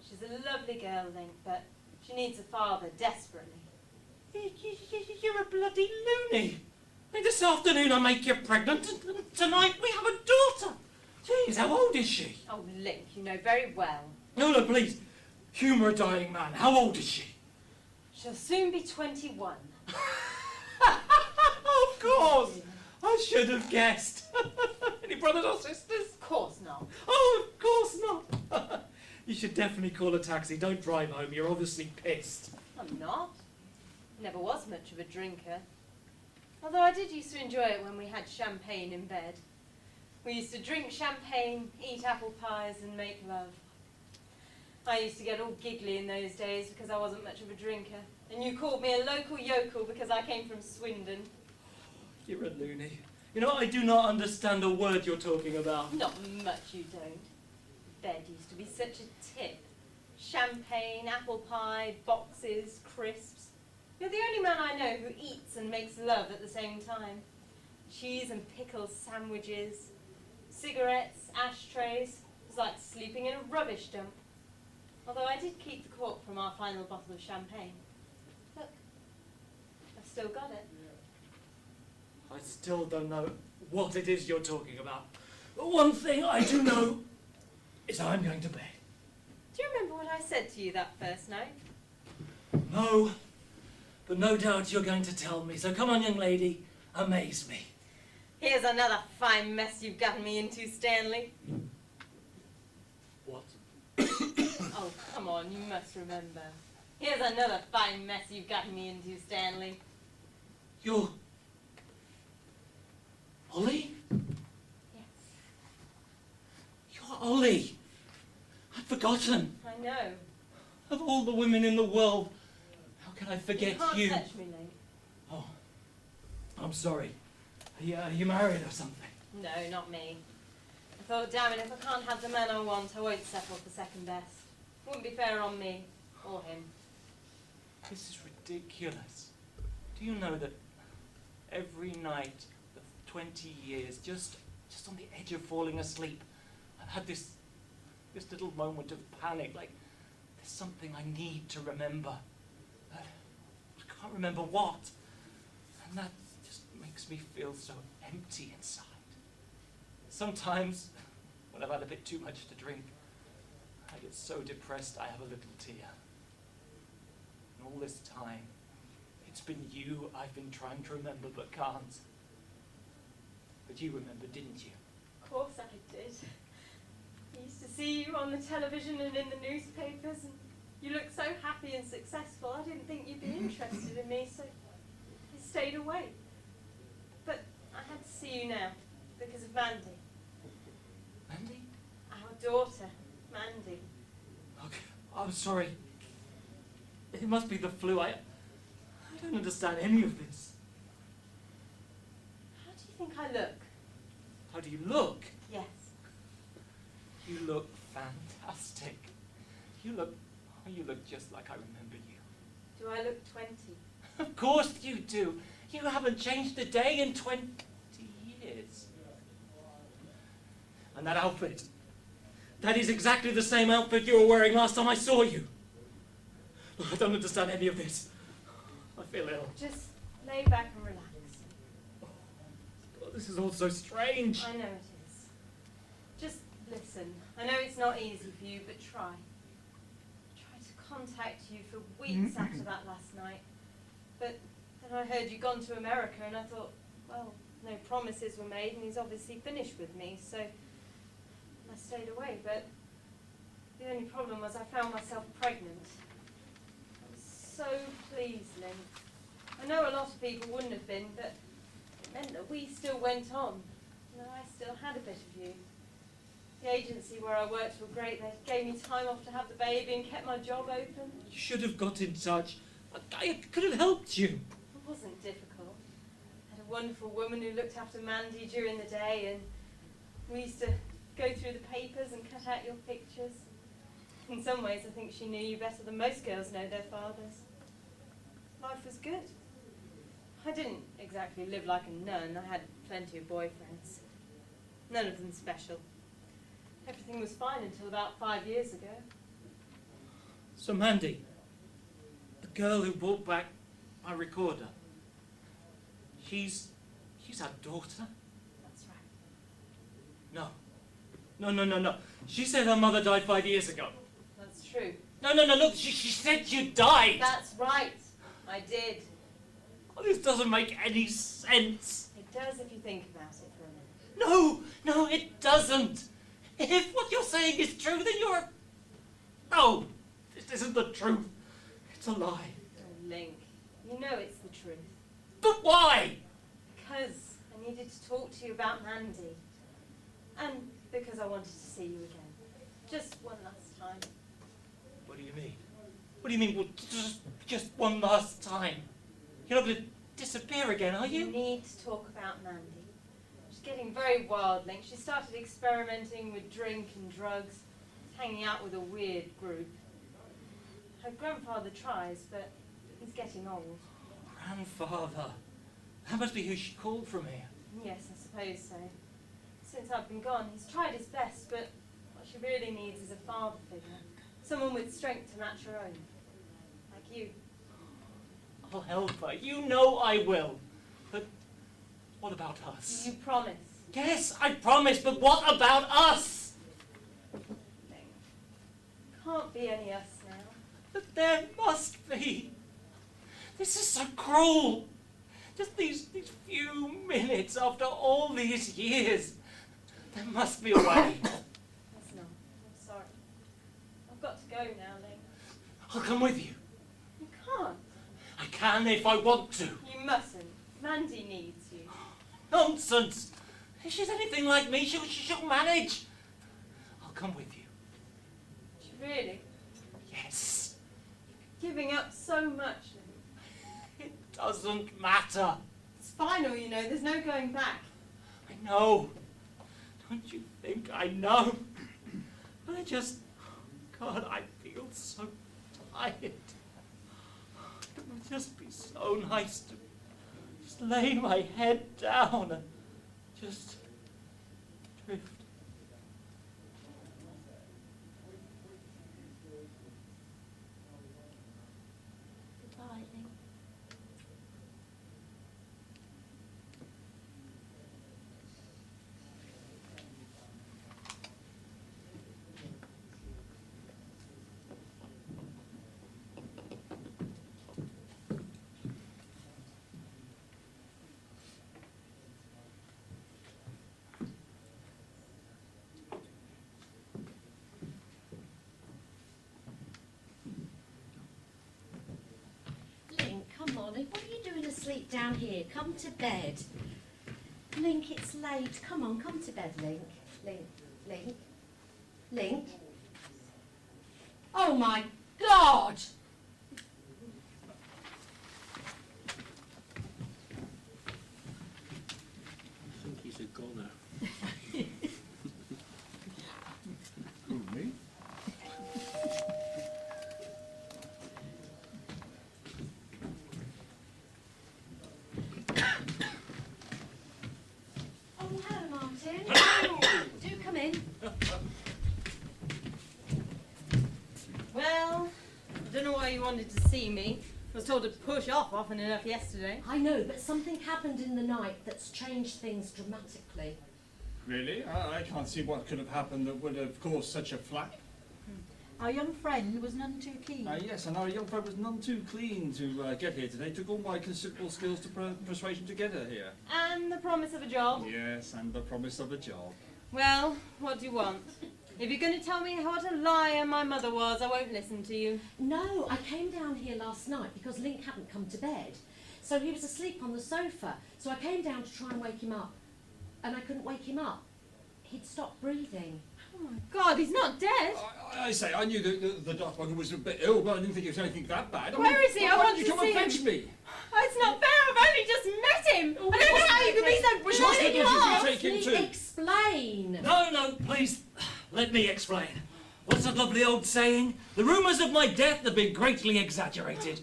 She's a lovely girl, Linc, but she needs a father desperately. You're a bloody loony. I mean, this afternoon I make you pregnant, and tonight we have a daughter. Jeez, how old is she? Oh, Linc, you know very well. No, please. Humour a dying man. How old is she? She'll soon be 21. Of course. I should have guessed. Any brothers or sisters? Of course not. Oh, of course not. You should definitely call a taxi. Don't drive home. You're obviously pissed. I'm not. Never was much of a drinker. Although I did used to enjoy it when we had champagne in bed. We used to drink champagne, eat apple pies and make love. I used to get all giggly in those days because I wasn't much of a drinker. And you called me a local yokel because I came from Swindon. You're a loony. You know, I do not understand a word you're talking about. Not much you don't. Bed used to be such a tip. Champagne, apple pie, boxes, crisps. You're the only man I know who eats and makes love at the same time. Cheese and pickles sandwiches, cigarettes, ashtrays. It was like sleeping in a rubbish dump. Although I did keep the cork from our final bottle of champagne. Look, I've still got it. I still don't know what it is you're talking about. But one thing I do know is I'm going to bed. Do you remember what I said to you that first night? No, but no doubt you're going to tell me. So come on, young lady, amaze me. Here's another fine mess you've gotten me into, Stanley. What? Oh, come on, you must remember. Here's another fine mess you've gotten me into, Stanley. You're... Ollie? Yes. You're Ollie. I'd forgotten. I know. Of all the women in the world, how can I forget You you? can't touch me, Linc. Oh, I'm sorry. Are you married or something? No, not me. I thought, damn it, if I can't have the man I want, I won't settle for second best. Wouldn't be fair on me or him. This is ridiculous. Do you know that every night of 20 years, just on the edge of falling asleep, I've had this little moment of panic, like there's something I need to remember. I can't remember what. And that just makes me feel so empty inside. Sometimes, when I've had a bit too much to drink, I get so depressed I have a little tear. And all this time, it's been you I've been trying to remember but can't. But you remembered, didn't you? Of course I did. I used to see you on the television and in the newspapers, and you looked so happy and successful. I didn't think you'd be interested in me, so I stayed away. But I had to see you now, because of Mandy. Mandy? Our daughter, Mandy. Okay, I'm sorry. It must be the flu. I don't understand any of this. How do you think I look? How do you look? Yes. You look fantastic. You look just like I remember you. Do I look 20? Of course you do. You haven't changed a day in 20 years. And that outfit. That is exactly the same outfit you were wearing last time I saw you. Look, I don't understand any of this. I feel ill. Just lay back and relax. God, this is all so strange. I know it is. Just listen. I know it's not easy for you, but try. I tried to contact you for weeks after that last night. But then I heard you'd gone to America and I thought, well, no promises were made and he's obviously finished with me, so I stayed away. But the only problem was I found myself pregnant. I was so pleased, Linc. I know a lot of people wouldn't have been, but it meant that we still went on. And that I still had a bit of you. The agency where I worked were great. They gave me time off to have the baby and kept my job open. You should have got in touch. I could have helped you. It wasn't difficult. I had a wonderful woman who looked after Mandy during the day, and we used to go through the papers and cut out your pictures. In some ways, I think she knew you better than most girls know their fathers. Life was good. I didn't exactly live like a nun. I had plenty of boyfriends. None of them special. Everything was fine until about 5 years ago. So Mandy, the girl who brought back my recorder, she's our daughter? That's right. No. No. She said her mother died 5 years ago. That's true. No, look, she said you died. That's right. I did. Oh, this doesn't make any sense. It does if you think about it for a minute. No, it doesn't. If what you're saying is true, then you're a... No, this isn't the truth. It's a lie. Oh, Linc, you know it's the truth. But why? Because I needed to talk to you about Mandy. And because I wanted to see you again. Just one last time. What do you mean? What do you mean, well, just one last time? You're not going to disappear again, are You you? need to talk about Mandy. She's getting very wild, Linc. She started experimenting with drink and drugs, hanging out with a weird group. Her grandfather tries, but he's getting old. Grandfather. That must be who she called from here. Yes, I suppose so. Since I've been gone, he's tried his best, but what she really needs is a father figure. Someone with strength to match her own. Like you. I'll help her. You know I will. But what about us? You promise. Yes, I promise, but what about us? Can't be any us now. But there must be. This is so cruel. Just these few minutes after all these years. There must be a way. There's not. I'm sorry. I've got to go now, Linc. I'll come with you. You can't. I can if I want to. You mustn't. Mandy needs you. Nonsense. If she's anything like me, she'll manage. I'll come with you. Really? Yes. Giving up so much, Linc. It doesn't matter. It's final, you know. There's no going back. I know. Don't you think I know? But God, I feel so tired. It would just be so nice to just lay my head down and just drift. Goodbye, Linc. Linc, come on. What are you doing asleep down here? Come to bed. Linc, it's late. Come on, come to bed, Linc. Oh my God! don't know why you wanted to see me. I was told to push off often enough yesterday. I know, but something happened in the night that's changed things dramatically. Really? I can't see what could have happened that would have caused such a flap. Our young friend was none too keen. Yes, and our young friend was none too clean to get here today. Took all my considerable skills to persuasion to get her here. And the promise of a job. Yes, and the promise of a job. Well, what do you want? If you're going to tell me what a liar my mother was, I won't listen to you. No, I came down here last night because Linc hadn't come to bed. So he was asleep on the sofa. So I came down to try and wake him up. And I couldn't wake him up. He'd stopped breathing. Oh my God, he's not dead. I say, I knew the doctor was a bit ill, but I didn't think it was anything that bad. Where is he? I why want did to you come see and fetch him. me? Oh, it's not fair. I've only just met him. I don't know how you can be so Which bloody hospital did you hard. take him Let to? me explain. No, please, let me explain. What's that lovely old saying? The rumours of my death have been greatly exaggerated.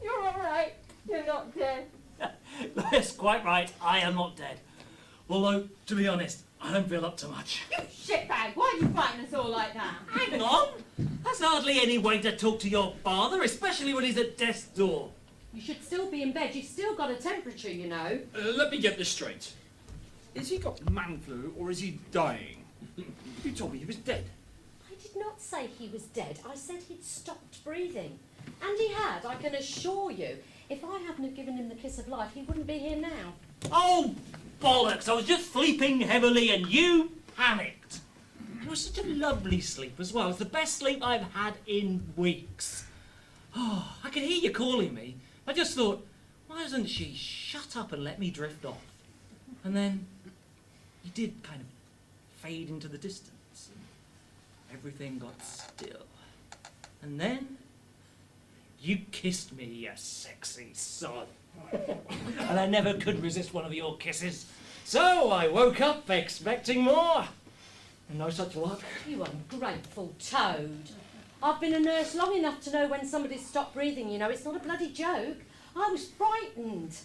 You're all right. You're not dead. Yes, quite right, I am not dead. Although, to be honest, I don't feel up to much. You shitbag. Why are you fighting us all like that? Hang on! That's hardly any way to talk to your father, especially when he's at death's door. You should still be in bed. You've still got a temperature, you know. Let me get this straight. Is he got man flu or is he dying? You told me he was dead. I did not say he was dead. I said he'd stopped breathing. And he had, I can assure you. If I hadn't have given him the kiss of life, he wouldn't be here now. Oh, bollocks! I was just sleeping heavily and you panicked. It was such a lovely sleep as well. It's the best sleep I've had in weeks. Oh, I could hear you calling me. I just thought, why doesn't she shut up and let me drift off? And then you did kind of fade into the distance. And everything got still. And then you kissed me, you sexy sod. And I never could resist one of your kisses. So I woke up expecting more. And no such luck. You ungrateful toad. I've been a nurse long enough to know when somebody's stopped breathing, you know. It's not a bloody joke. I was frightened.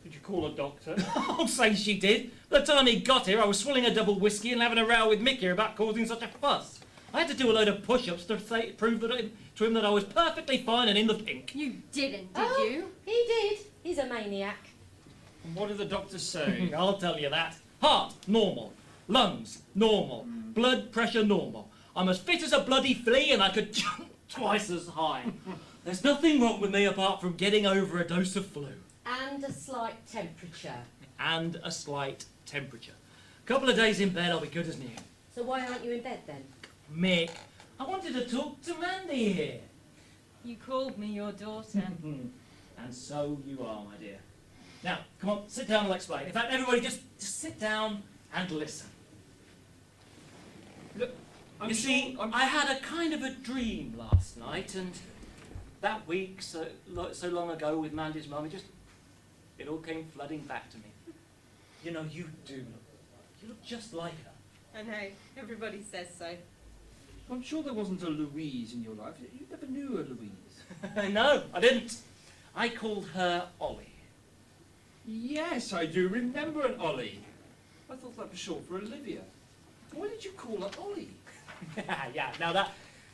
Did you call a doctor? I'll say she did. By the time he got here, I was swilling a double whiskey and having a row with Mickey about causing such a fuss. I had to do a load of push-ups to prove to him that I was perfectly fine and in the pink. You didn't, did Oh, you? He did. He's a maniac. And what did the doctor say? I'll tell you that. Heart, normal. Lungs, normal. Blood pressure, normal. I'm as fit as a bloody flea and I could jump twice as high. There's nothing wrong with me apart from getting over a dose of flu. And a slight temperature. And a slight temperature. Couple of days in bed, I'll be good as new. So why aren't you in bed then? Mick, I wanted to talk to Mandy here. You called me your daughter. And so you are, my dear. Now, come on, sit down and I'll explain. In fact, everybody just sit down and listen. Look, You see, I had a kind of a dream last night, and that week, so long ago with Mandy's mum, it all came flooding back to me. You know, you look just like her. I know, everybody says so. I'm sure there wasn't a Louise in your life. You never knew a Louise. No, I didn't. I called her Ollie. Yes, I do remember an Ollie. I thought that was short for Olivia. Why did you call her Ollie? Yeah, now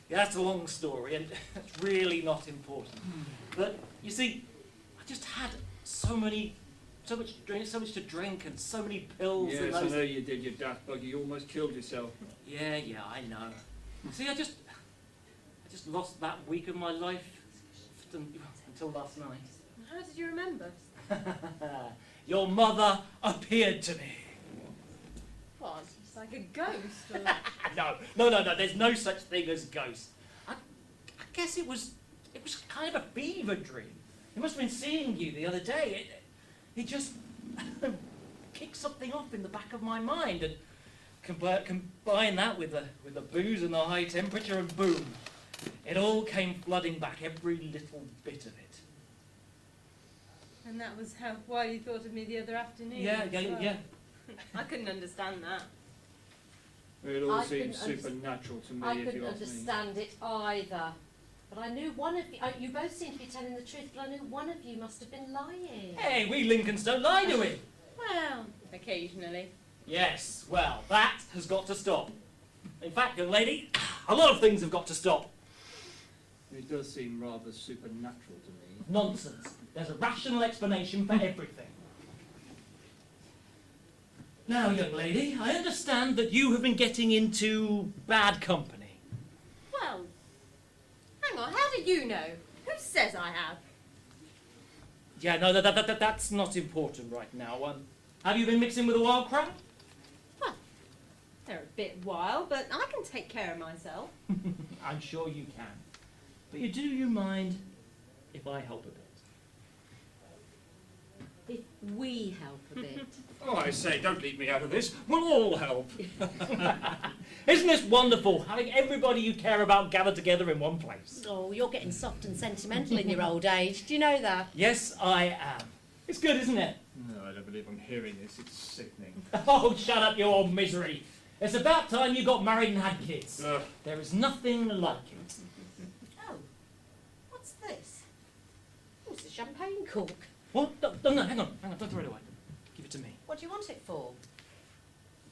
that's a long story, and it's really not important. But, you see, I just had so much to drink and so many pills. Yes, and I those... know you did, you daft bugger. You almost killed yourself. Yeah, I know. See, I just lost that week of my life until last night. How did you remember? Your mother appeared to me. What? It's like a ghost? Or... No, there's no such thing as ghosts. I guess it was kind of a fever dream. It must have been seeing you the other day. It just kicked something off in the back of my mind, and combine that with the booze and the high temperature, and boom, it all came flooding back, every little bit of it. And that was why you thought of me the other afternoon? Yeah. I couldn't understand that. It all I seems couldn't supernatural to me, I if couldn't you ask me. understand it either. But I knew one of you, you both seem to be telling the truth, but I knew one of you must have been lying. Hey, we Lincolns don't lie, do we? Well, occasionally. Yes, well, that has got to stop. In fact, young lady, a lot of things have got to stop. It does seem rather supernatural to me. Nonsense. There's a rational explanation for everything. Now, young lady, I understand that you have been getting into bad company. Well, hang on, how do you know? Who says I have? Yeah, no, that's not important right now. Have you been mixing with a wild crowd? Well, they're a bit wild, but I can take care of myself. I'm sure you can. But do you mind if I help a bit? If we help a bit. Oh, I say, don't leave me out of this. We'll all help. Isn't this wonderful, having everybody you care about gathered together in one place? Oh, you're getting soft and sentimental in your old age. Do you know that? Yes, I am. It's good, isn't it? No, I don't believe I'm hearing this. It's sickening. Oh, shut up, you old misery. It's about time you got married and had kids. Ugh. There is nothing like it. Oh, what's this? Oh, it's a champagne cork. What? No, hang on, don't throw it away. Give it to me. What do you want it for?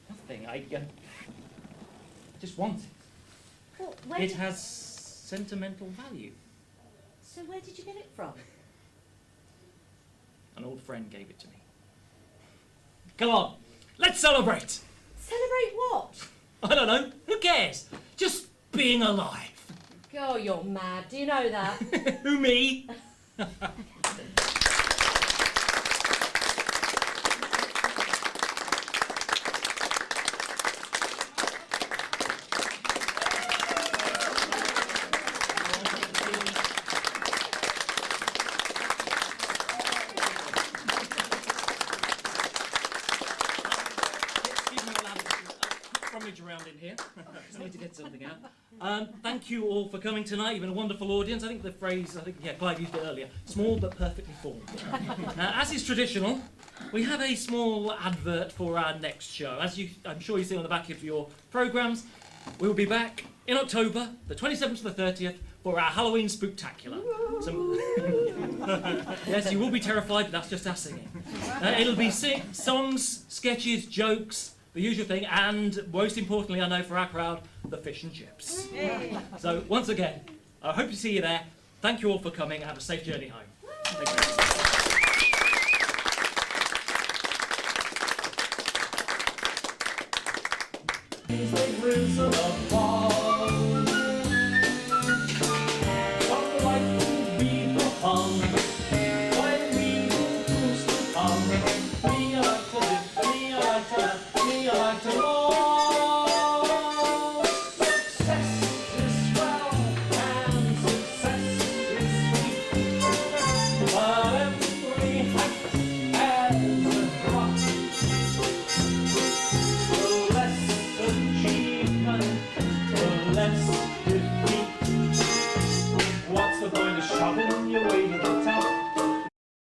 Nothing, I just want it. Well, where It did... has sentimental value. So where did you get it from? An old friend gave it to me. Come on, let's celebrate! Celebrate what? I don't know, who cares? Just being alive. Oh, you're mad. Do you know that? Who, me? Around in here. Just need to get something out. Thank you all for coming tonight. You've been a wonderful audience. I think the phrase, Clive used it earlier, small but perfectly formed. As is traditional, we have a small advert for our next show. As I'm sure you see on the back of your programmes, we'll be back in October, the 27th to the 30th, for our Halloween Spooktacular. Yes, you will be terrified, but that's just us singing. It'll be songs, sketches, jokes, the usual thing, and most importantly, I know for our crowd, the fish and chips. So once again, I hope to see you there. Thank you all for coming. Have a safe journey home. Thank you.